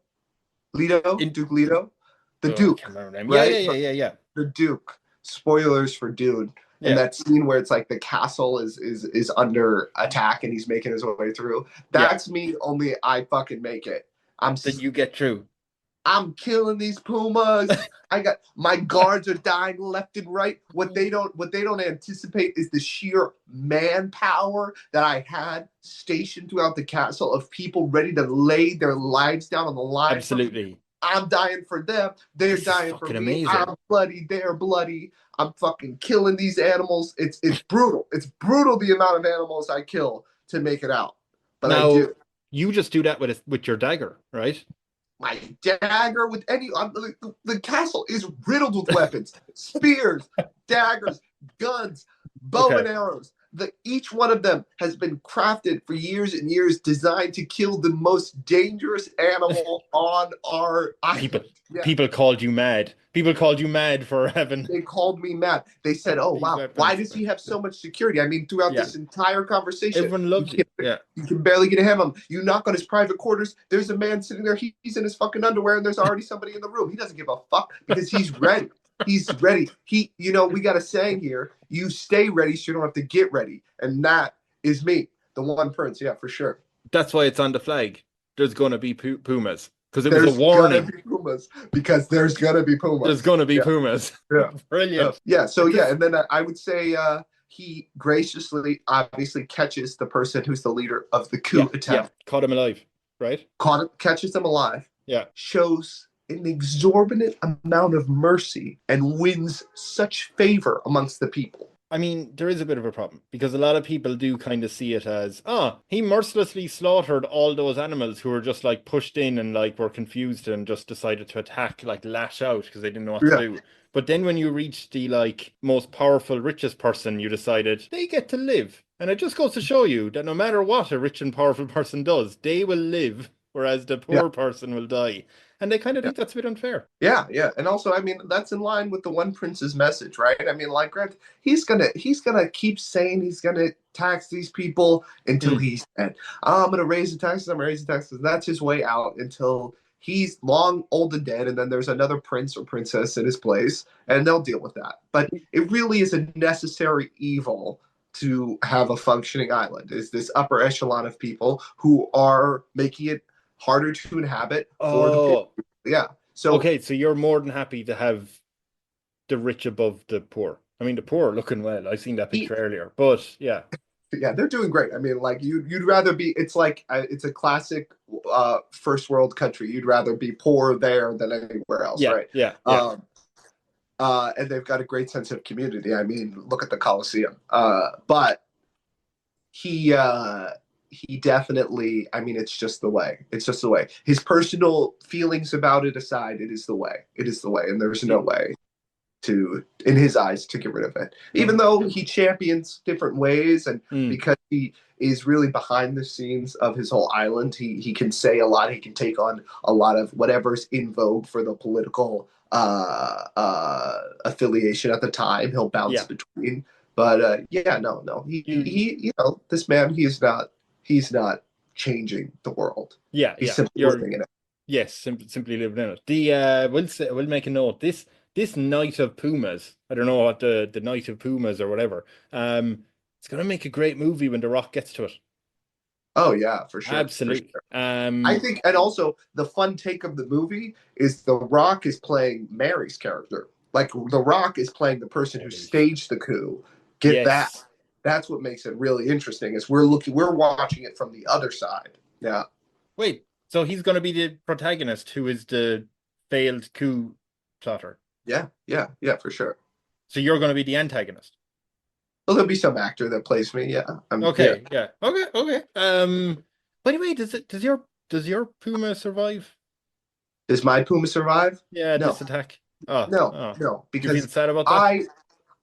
B: Duke Leto? The Duke.
A: I can't remember him.
B: Right?
A: Yeah.
B: The Duke. Spoilers for Dune. And that scene where it's like the castle is under attack and he's making his way through. That's me, only I fucking make it.
A: Then you get through.
B: I'm killing these Pumas. My guards are dying left and right. What they don't anticipate is the sheer manpower that I had stationed throughout the castle of people ready to lay their lives down on the line.
A: Absolutely.
B: I'm dying for them. They're dying for me.
A: Amazing.
B: I'm bloody. They're bloody. I'm fucking killing these animals. It's brutal. It's brutal the amount of animals I kill to make it out. But
A: now,
B: I do.
A: You just do that with your dagger, right?
B: My dagger with the castle is riddled with weapons, spears, daggers, guns, bow and arrows. each one of them has been crafted for years and years, designed to kill the most dangerous animal on our island.
A: People called you mad. People called you mad for having...
B: They called me mad. They said, oh, wow, why does he have so much security? I mean, throughout this entire conversation,
A: everyone loves you.
B: You can barely get a hand on him. You knock on his private quarters, there's a man sitting there, he's in his fucking underwear, and there's already somebody in the room. He doesn't give a fuck because he's ready. He's ready. We got a saying here, you stay ready so you don't have to get ready. And that is me, the One Prince, yeah, for sure.
A: That's why it's on the flag. There's going to be Pumas. Because it was a warning.
B: Because there's going to be Pumas.
A: There's going to be Pumas.
B: Yeah.
A: Brilliant.
B: And then I would say he graciously, obviously, catches the person who's the leader of the coup attempt.
A: Yeah, caught him alive, right?
B: Catches them alive.
A: Yeah.
B: Shows an exorbitant amount of mercy and wins such favor amongst the people.
A: I mean, there is a bit of a problem because a lot of people do kind of see it as, he mercilessly slaughtered all those animals who were just like pushed in and like were confused and just decided to attack, like lash out because they didn't know what to do. But then when you reach the like most powerful, richest person, you decided they get to live. And it just goes to show you that no matter what a rich and powerful person does, they will live, whereas the poor person will die. And they kind of think that's a bit unfair.
B: Yeah. And also, I mean, that's in line with the One Prince's message, right? I mean, like, Grant, he's gonna keep saying he's gonna tax these people until he's dead. I'm gonna raise the taxes. And that's his way out until he's long, old, and dead. And then there's another prince or princess in his place, and they'll deal with that. But it really is a necessary evil to have a functioning island. Is this upper echelon of people who are making it harder to inhabit for the people. Yeah. So
A: okay, so you're more than happy to have the rich above the poor. I mean, the poor are looking well. I've seen that picture earlier, but yeah,
B: they're doing great. I mean, like you'd rather be. It's like it's a classic first world country. You'd rather be poor there than anywhere else, right?
A: Yeah.
B: And they've got a great sense of community. I mean, look at the Coliseum. But he definitely, I mean, it's just the way. His personal feelings about it aside, it is the way. And there's no way in his eyes, to get rid of it. Even though he champions different ways, and because he is really behind the scenes of his whole island, he can say a lot. He can take on a lot of whatever's in vogue for the political affiliation at the time. He'll bounce between. But he this man, he's not changing the world.
A: Yeah,
B: he's simply living in it.
A: Yes, simply living in it. We'll make a note. This night of Pumas, I don't know what the night of Pumas or whatever. It's gonna make a great movie when The Rock gets to it.
B: Oh yeah, for sure.
A: Absolutely.
B: For sure. I think, and also the fun take of the movie is The Rock is playing Mary's character. Like The Rock is playing the person who staged the coup. That. That's what makes it really interesting. Is we're watching it from the other side. Yeah.
A: Wait, so he's going to be the protagonist who is the failed coup plotter?
B: Yeah, for sure.
A: So you're going to be the antagonist?
B: Well, there'll be some actor that plays me. Yeah.
A: Okay. By the way, does your Puma survive?
B: Does my Puma survive?
A: Yeah, this attack.
B: No, because
A: you feel sad about that?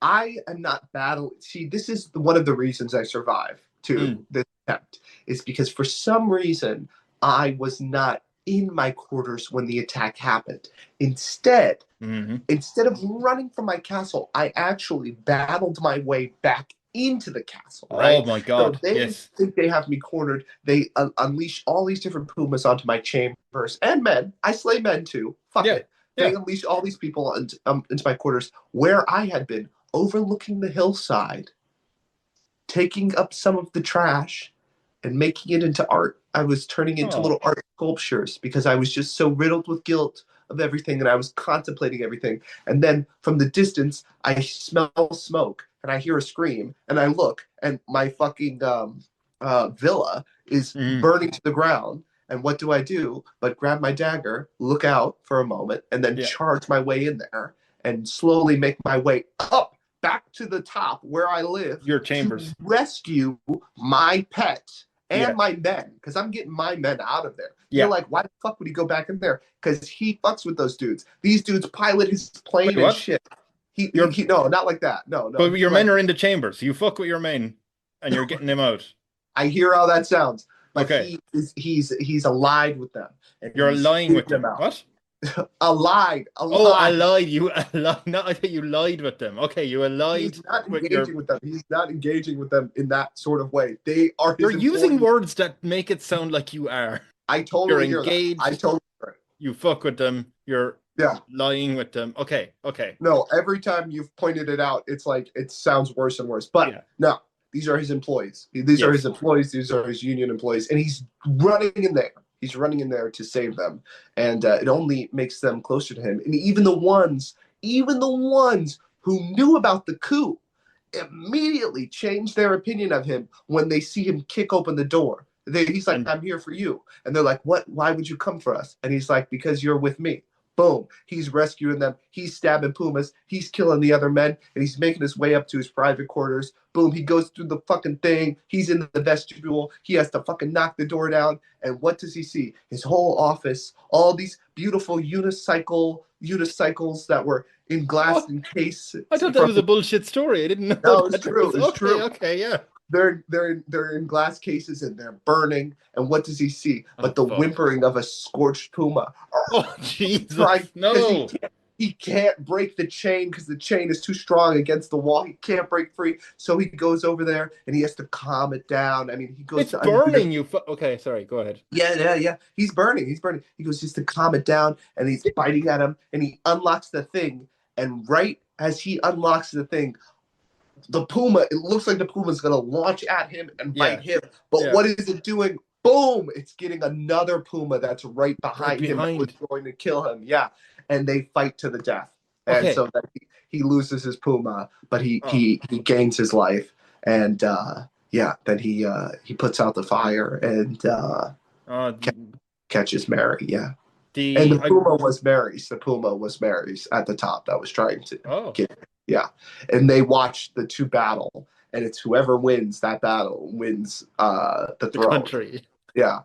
B: I am not battling. See, this is one of the reasons I survived to this attempt, is because for some reason I was not in my quarters when the attack happened. Instead of running from my castle, I actually battled my way back into the castle. Right?
A: Oh my God!
B: So they think they have me cornered. They unleash all these different Pumas onto my chambers and men. I slay men too. Fuck it. They unleash all these people into my quarters where I had been, overlooking the hillside, taking up some of the trash and making it into art. I was turning into little art sculptures because I was just so riddled with guilt of everything, and I was contemplating everything. And then from the distance, I smell smoke and I hear a scream, and I look, and my fucking villa is burning to the ground. And what do I do but grab my dagger, look out for a moment, and then charge my way in there and slowly make my way up back to the top where I live.
A: Your chambers.
B: To rescue my pet and my men, because I'm getting my men out of there. You're like, why the fuck would he go back in there? Because he fucks with those dudes. These dudes pilot his plane and shit. No, not like that. No.
A: But your men are in the chambers. You fuck with your men. and you're getting him out.
B: I hear how that sounds. But
A: okay.
B: He's allied with them. And
A: you're lying with them. What?
B: allied.
A: Oh, allied. You allied. No, I think you lied with them. Okay, you allied.
B: He's not engaging with them. He's not engaging with them in that sort of way. They are.
A: You're using words that make it sound like you are.
B: I totally
A: You're engaged.
B: I totally hear it.
A: You fuck with them. You're lying with them. Okay.
B: No, every time you've pointed it out, it's like it sounds worse and worse. But no, these are his employees. These are his employees. These are his union employees, and he's running in there. He's running in there to save them, and it only makes them closer to him. And even the ones who knew about the coup immediately change their opinion of him when they see him kick open the door. He's like, I'm here for you. And they're like, what? Why would you come for us? And he's like, because you're with me. Boom. He's rescuing them. He's stabbing Pumas. He's killing the other men. And he's making his way up to his private quarters. Boom. He goes through the fucking thing. He's in the vestibule. He has to fucking knock the door down. And what does he see? His whole office. All these beautiful unicycles that were in glass and case.
A: I thought that was a bullshit story. I didn't know.
B: No, it's true.
A: It's true. Okay, yeah.
B: They're in glass cases and they're burning. And what does he see? But the whimpering of a scorched puma.
A: Oh, Jesus!
B: No, he can't break the chain because the chain is too strong against the wall. He can't break free, so he goes over there and he has to calm it down. I mean, he goes.
A: It's burning. Okay, sorry. Go ahead.
B: Yeah. He's burning. He goes just to calm it down, and he's biting at him, and he unlocks the thing. And right as he unlocks the thing, the puma, it looks like the puma's gonna launch at him and bite him. But what is it doing? Boom! It's getting another puma that's right behind him that was going to kill him. Yeah, and they fight to the death. And so then he loses his puma, but he gains his life. And then he puts out the fire and catches Mary. Yeah. And the puma was Mary's. The puma was Mary's at the top that was trying to get it. Yeah. And they watched the two battle, and it's whoever wins that battle wins the throne.
A: Country.
B: Yeah.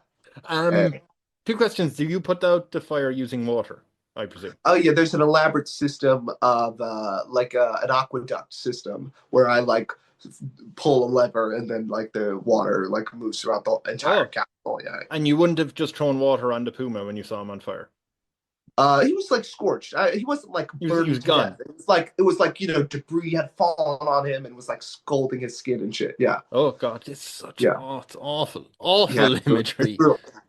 A: Two questions. Do you put out the fire using water, I presume?
B: Oh, yeah. There's an elaborate system of an aqueduct system where I pull a lever and then the water moves throughout the entire castle. Yeah.
A: And you wouldn't have just thrown water on the puma when you saw him on fire?
B: He was scorched. He wasn't burned.
A: He was gone.
B: It was debris had fallen on him and was scalding his skin and shit. Yeah.
A: Oh God, it's such it's awful imagery.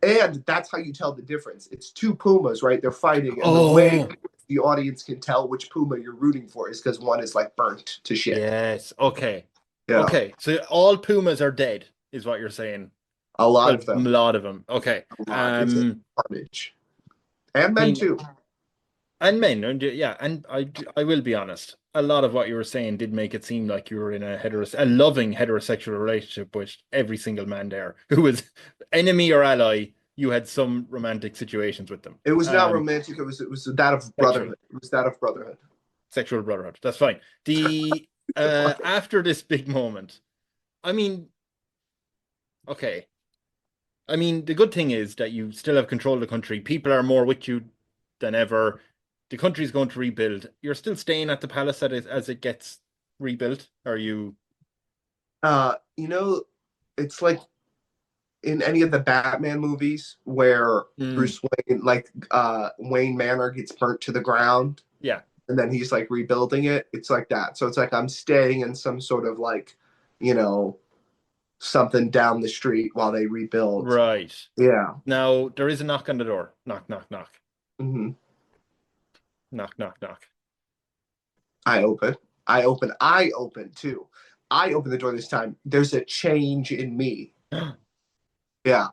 B: And that's how you tell the difference. It's two pumas, right? They're fighting, and the way the audience can tell which puma you're rooting for is because one is burnt to shit.
A: Yes. Okay.
B: Yeah.
A: Okay. So all pumas are dead, is what you're saying.
B: A lot of them.
A: A lot of them. Okay.
B: It's carnage. And men too.
A: And men, and I will be honest. A lot of what you were saying did make it seem like you were in a loving heterosexual relationship with every single man there who was enemy or ally. You had some romantic situations with them.
B: It was not romantic. It was that of brotherhood. It was that of brotherhood.
A: Sexual brotherhood. That's fine. The after this big moment, I mean, okay. I mean, the good thing is that you still have control of the country. People are more with you than ever. The country's going to rebuild. You're still staying at the palace as it gets rebuilt? Are you?
B: It's like in any of the Batman movies where Bruce Wayne, Wayne Manor gets burnt to the ground.
A: Yeah.
B: And then he's rebuilding it. It's like that. So it's I'm staying in some sort of something down the street while they rebuild.
A: Right.
B: Yeah.
A: Now there is a knock on the door. Knock, knock, knock.
B: Mm-hmm.
A: Knock, knock, knock.
B: I open too. I open the door this time. There's a change in me. Yeah.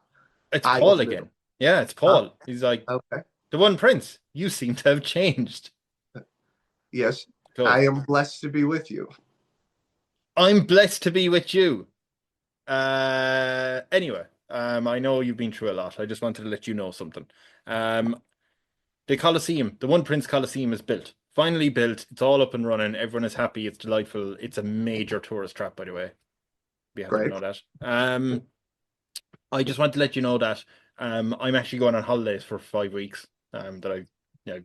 A: It's Paul again. Yeah, it's Paul. He's like, okay. The One Prince, you seem to have changed.
B: Yes. Cool. I am blessed to be with you.
A: I'm blessed to be with you. Anyway, I know you've been through a lot. I just wanted to let you know something. The Colosseum, the One Prince Colosseum is built. Finally built. It's all up and running. Everyone is happy. It's delightful. It's a major tourist trap, by the way. We have to know that. I just want to let you know that I'm actually going on holidays for 5 weeks. That I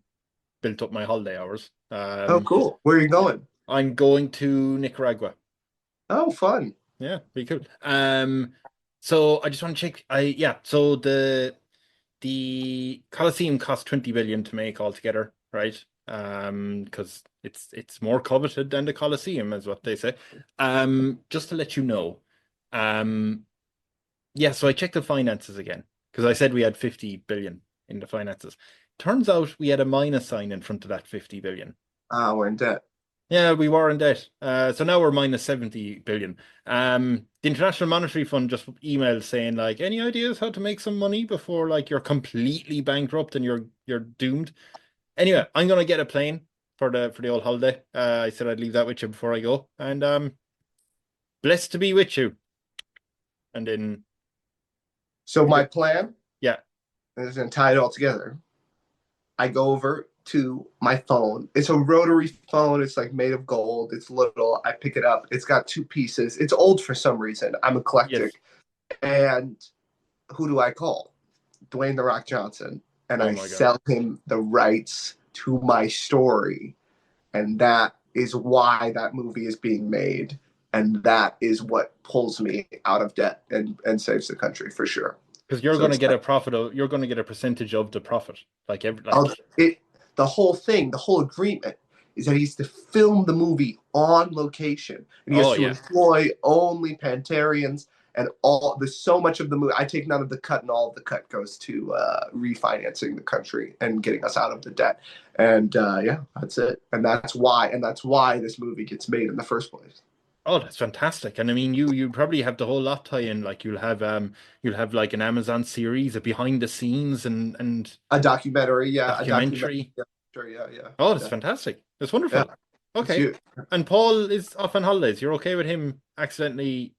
A: built up my holiday hours.
B: Oh, cool. Where are you going?
A: I'm going to Nicaragua.
B: Oh, fun.
A: Yeah, be cool. So I just want to check. So the Coliseum cost 20 billion to make altogether, right? Because it's more coveted than the Coliseum, is what they say. Just to let you know. Yeah, so I checked the finances again because I said we had 50 billion in the finances. Turns out we had a minus sign in front of that 50 billion.
B: We're in debt.
A: Yeah, we were in debt. So now we're minus 70 billion. The International Monetary Fund just emailed saying like, any ideas how to make some money before like you're completely bankrupt and you're doomed. Anyway, I'm gonna get a plane for the old holiday. I said I'd leave that with you before I go. And blessed to be with you. And then
B: So my plan,
A: yeah,
B: is going to tie it all together. I go over to my phone. It's a rotary phone. It's like made of gold. It's little. I pick it up. It's got two pieces. It's old for some reason. I'm eclectic.
A: yes.
B: And who do I call? Dwayne The Rock Johnson. And
A: Oh
B: I
A: my God.
B: sell him the rights to my story. And that is why that movie is being made. And that is what pulls me out of debt and saves the country for sure.
A: Because you're going to get a profit you're going to get a percentage of the profit.
B: The whole thing, the whole agreement is that he's to film the movie on location. And he has to employ only Penterians and all. There's so much of the movie. I take none of the cut, and all of the cut goes to refinancing the country and getting us out of the debt. And yeah, that's it. And that's why this movie gets made in the first place.
A: Oh, that's fantastic. And I mean you probably have the whole lot tie in. Like you'll have like an Amazon series, a behind the scenes and
B: a documentary, yeah.
A: Documentary.
B: Yeah, sure, yeah.
A: Oh, that's fantastic. That's wonderful.
B: Yeah.
A: Okay. And Paul is off on holidays. You're okay with him accidentally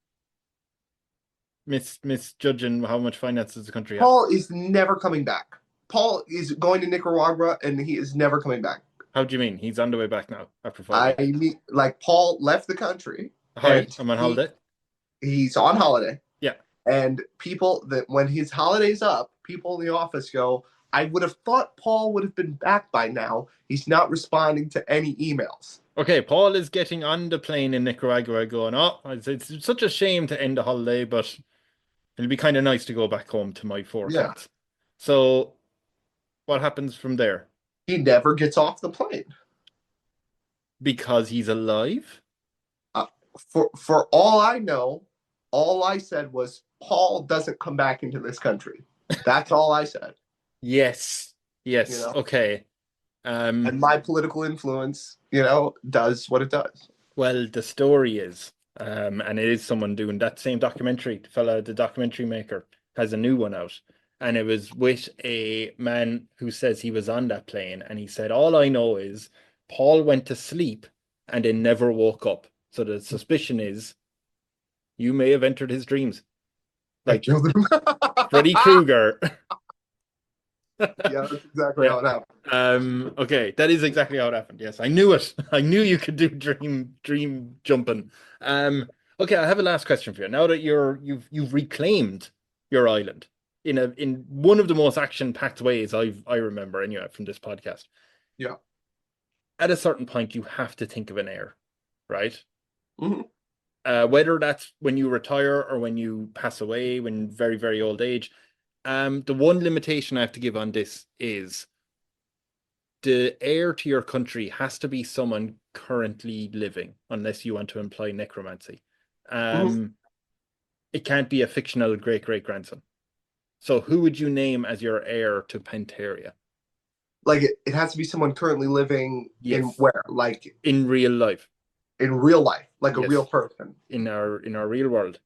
A: misjudging how much finances the country has?
B: Paul is never coming back. Paul is going to Nicaragua and he is never coming back.
A: How do you mean? He's on the way back now after 5 weeks.
B: I mean, like Paul left the country.
A: Hi, I'm on holiday.
B: He's on holiday.
A: Yeah.
B: And people that when his holiday's up, people in the office go, I would have thought Paul would have been back by now. He's not responding to any emails.
A: Okay, Paul is getting on the plane in Nicaragua going, oh, it's such a shame to end the holiday, but it'll be kind of nice to go back home to my four cats. So what happens from there?
B: He never gets off the plane.
A: Because he's alive?
B: For all I know, all I said was Paul doesn't come back into this country. That's all I said.
A: Yes. Okay.
B: And my political influence, does what it does.
A: Well, the story is, and it is someone doing that same documentary. The documentary maker, has a new one out. And it was with a man who says he was on that plane. And he said, all I know is Paul went to sleep and then never woke up. So the suspicion is you may have entered his dreams. Like Freddy Krueger.
B: Yeah, that's exactly how it happened.
A: Okay, that is exactly how it happened. Yes, I knew it. I knew you could do dream jumping. Okay, I have a last question for you. Now that you've reclaimed your island in one of the most action-packed ways I remember anyway from this podcast.
B: Yeah.
A: At a certain point, you have to think of an heir, right?
B: Mm-hmm.
A: Whether that's when you retire or when you pass away, when very, very old age. The one limitation I have to give on this is the heir to your country has to be someone currently living, unless you want to imply necromancy. It can't be a fictional great-great-grandson. So who would you name as your heir to Penteria?
B: Like it has to be someone currently living in where? Like
A: in real life.
B: In real life, like a real person.
A: In our real world.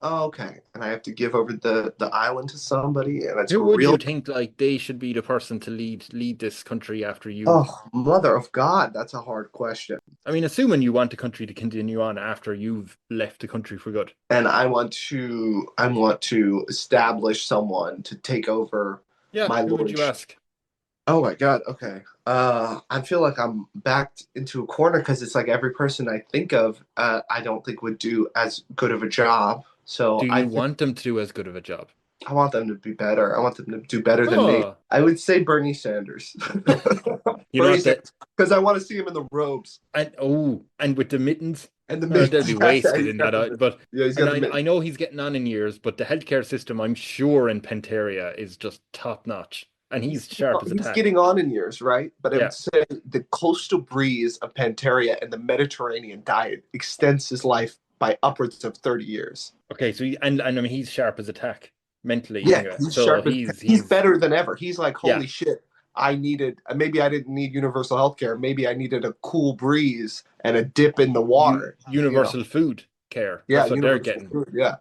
B: Oh, okay. And I have to give over the island to somebody, and it's
A: who would you think like they should be the person to lead this country after you?
B: Oh, mother of God, that's a hard question.
A: I mean, assuming you want the country to continue on after you've left the country for good.
B: And I want to establish someone to take over my
A: who would you ask?
B: Oh my God, okay. I feel like I'm backed into a corner because it's like every person I think of, I don't think would do as good of a job. So
A: do you want them to do as good of a job?
B: I want them to be better. I want them to do better than me. I would say Bernie Sanders.
A: You know what?
B: Because I want to see him in the robes.
A: And with the mittens.
B: And
A: they'll be wasted in that. But
B: I
A: know he's getting on in years, but the healthcare system, I'm sure, in Penteria is just top notch. And he's sharp as a tack.
B: He's getting on in years, right? But I would say the coastal breeze of Penteria and the Mediterranean diet extends his life by upwards of 30 years.
A: Okay, so and I mean he's sharp as a tack mentally.
B: Yeah,
A: anyway.
B: he's sharp. He's better than ever. He's like, holy shit. Maybe I didn't need universal healthcare. Maybe I needed a cool breeze and a dip in the water.
A: Universal food care. That's what they're getting.
B: Food, yeah.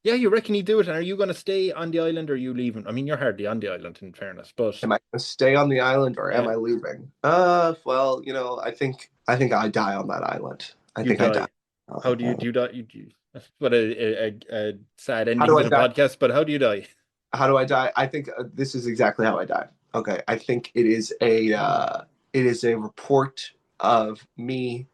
A: Yeah, you reckon he'd do it? And are you going to stay on the island or are you leaving? I mean, you're hardly on the island, in fairness. But
B: am I going to stay on the island or am I leaving? Well, I think I die on that island. I die.
A: How do you die? What a sad ending to the podcast. But how do you die?
B: How do I die? I think this is exactly how I die. Okay, I think it is a report of me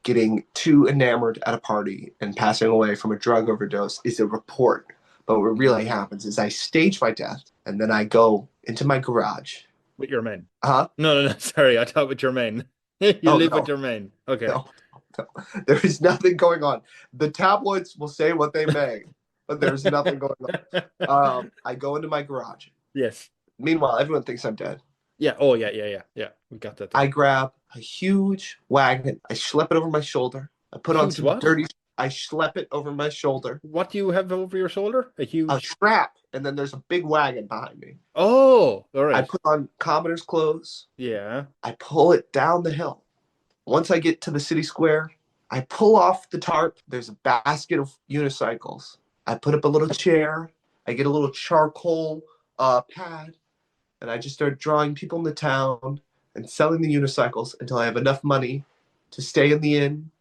B: getting too enamored at a party and passing away from a drug overdose is a report. But what really happens is I stage my death and then I go into my garage.
A: With your men?
B: Huh?
A: No. Sorry, I thought with your men. With your men. Okay.
B: No. There is nothing going on. The tabloids will say what they may, but there's nothing going on. I go into my garage.
A: Yes.
B: Meanwhile, everyone thinks I'm dead.
A: Yeah. Oh, yeah. We got that.
B: I grab a huge wagon. I schlep it over my shoulder. I put on some dirty. I schlep it over my shoulder.
A: What do you have over your shoulder? A
B: strap, and then there's a big wagon behind me.
A: Oh, all right.
B: I put on commoner's clothes.
A: Yeah.
B: I pull it down the hill. Once I get to the city square, I pull off the tarp. There's a basket of unicycles. I put up a little chair. I get a little charcoal pad. And I just start drawing people in the town and selling the unicycles until I have enough money to stay in the inn.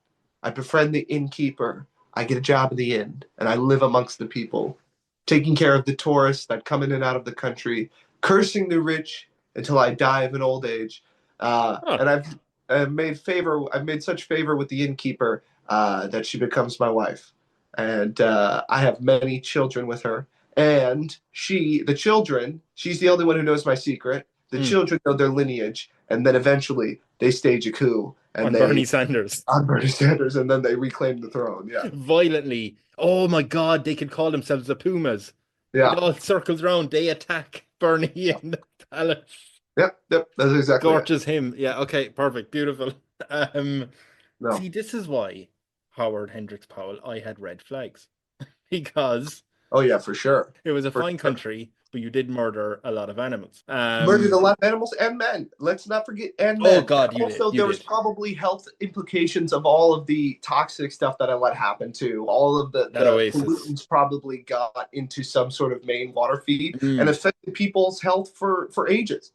B: I befriend the innkeeper. I get a job in the inn. And I live amongst the people, taking care of the tourists that come in and out of the country, cursing the rich until I die of an old age. And I've made such favor with the innkeeper that she becomes my wife. And I have many children with her. And she's the only one who knows my secret. The children know their lineage. And then eventually they stage a coup. And
A: Bernie Sanders.
B: On Bernie Sanders. And then they reclaim the throne. Yeah.
A: Violently. Oh my God. They could call themselves the Pumas.
B: Yeah.
A: It all circles around. They attack Bernie in the palace.
B: Yep. That's exactly
A: Scorches him. Yeah. Okay. Perfect. Beautiful. See, this is why Howard Hendrix Powell, I had red flags. Because...
B: Oh, yeah, for sure.
A: It was a fine country, but you did murder a lot of animals.
B: Murdered a lot of animals and men. Let's not forget men.
A: Oh, God,
B: there was probably health implications of all of the toxic stuff that I let happen, too. All of the pollutants probably got into some sort of main water feed and affected people's health for ages,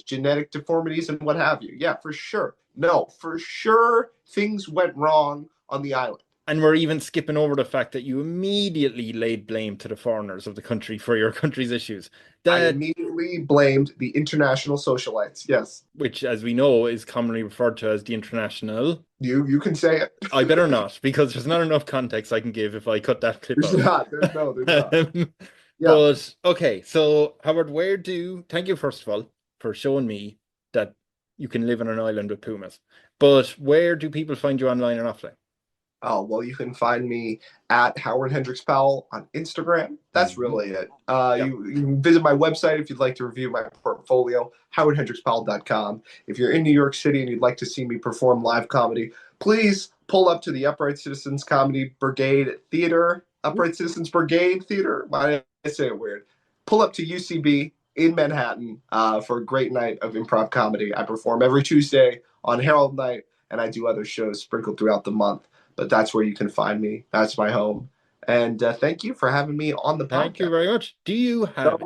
B: genetic deformities and what have you. Yeah, for sure. No, for sure things went wrong on the island.
A: And we're even skipping over the fact that you immediately laid blame to the foreigners of the country for your country's issues.
B: I immediately blamed the international socialites, yes.
A: Which, as we know, is commonly referred to as the international.
B: You can say it.
A: I better not, because there's not enough context I can give if I cut that clip out.
B: There's not. Yeah.
A: But, okay, so, Howard, thank you, first of all, for showing me that you can live on an island with pumas. But where do people find you online and offline?
B: Oh, well, you can find me at Howard Hendrix Powell on Instagram. That's really it. You can visit my website if you'd like to review my portfolio, howardhendrixpowell.com. If you're in New York City and you'd like to see me perform live comedy, please pull up to the Upright Citizens Comedy Brigade Theater. Upright Citizens Brigade Theater? Why did I say it weird? Pull up to UCB in Manhattan for a great night of improv comedy. I perform every Tuesday on Herald Night, and I do other shows sprinkled throughout the month. But that's where you can find me. That's my home. And thank you for having me on the podcast.
A: Thank you very much. Do you have,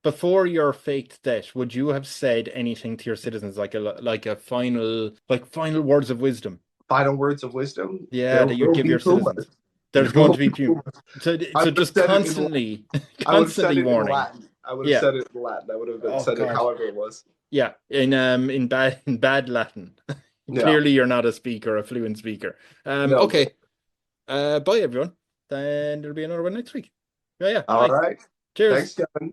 A: before your faked death, would you have said anything to your citizens, like a final words of wisdom?
B: Final words of wisdom?
A: Yeah, that you give your citizens. There's going to be Pumas. So just constantly warning.
B: I would have said it in Latin. I would have said it however it was.
A: Yeah, in bad Latin. Clearly, you're not a fluent speaker. No. Okay. Bye, everyone. Then there'll be another one next week. Yeah.
B: All right.
A: Cheers.
B: Thanks, Kevin.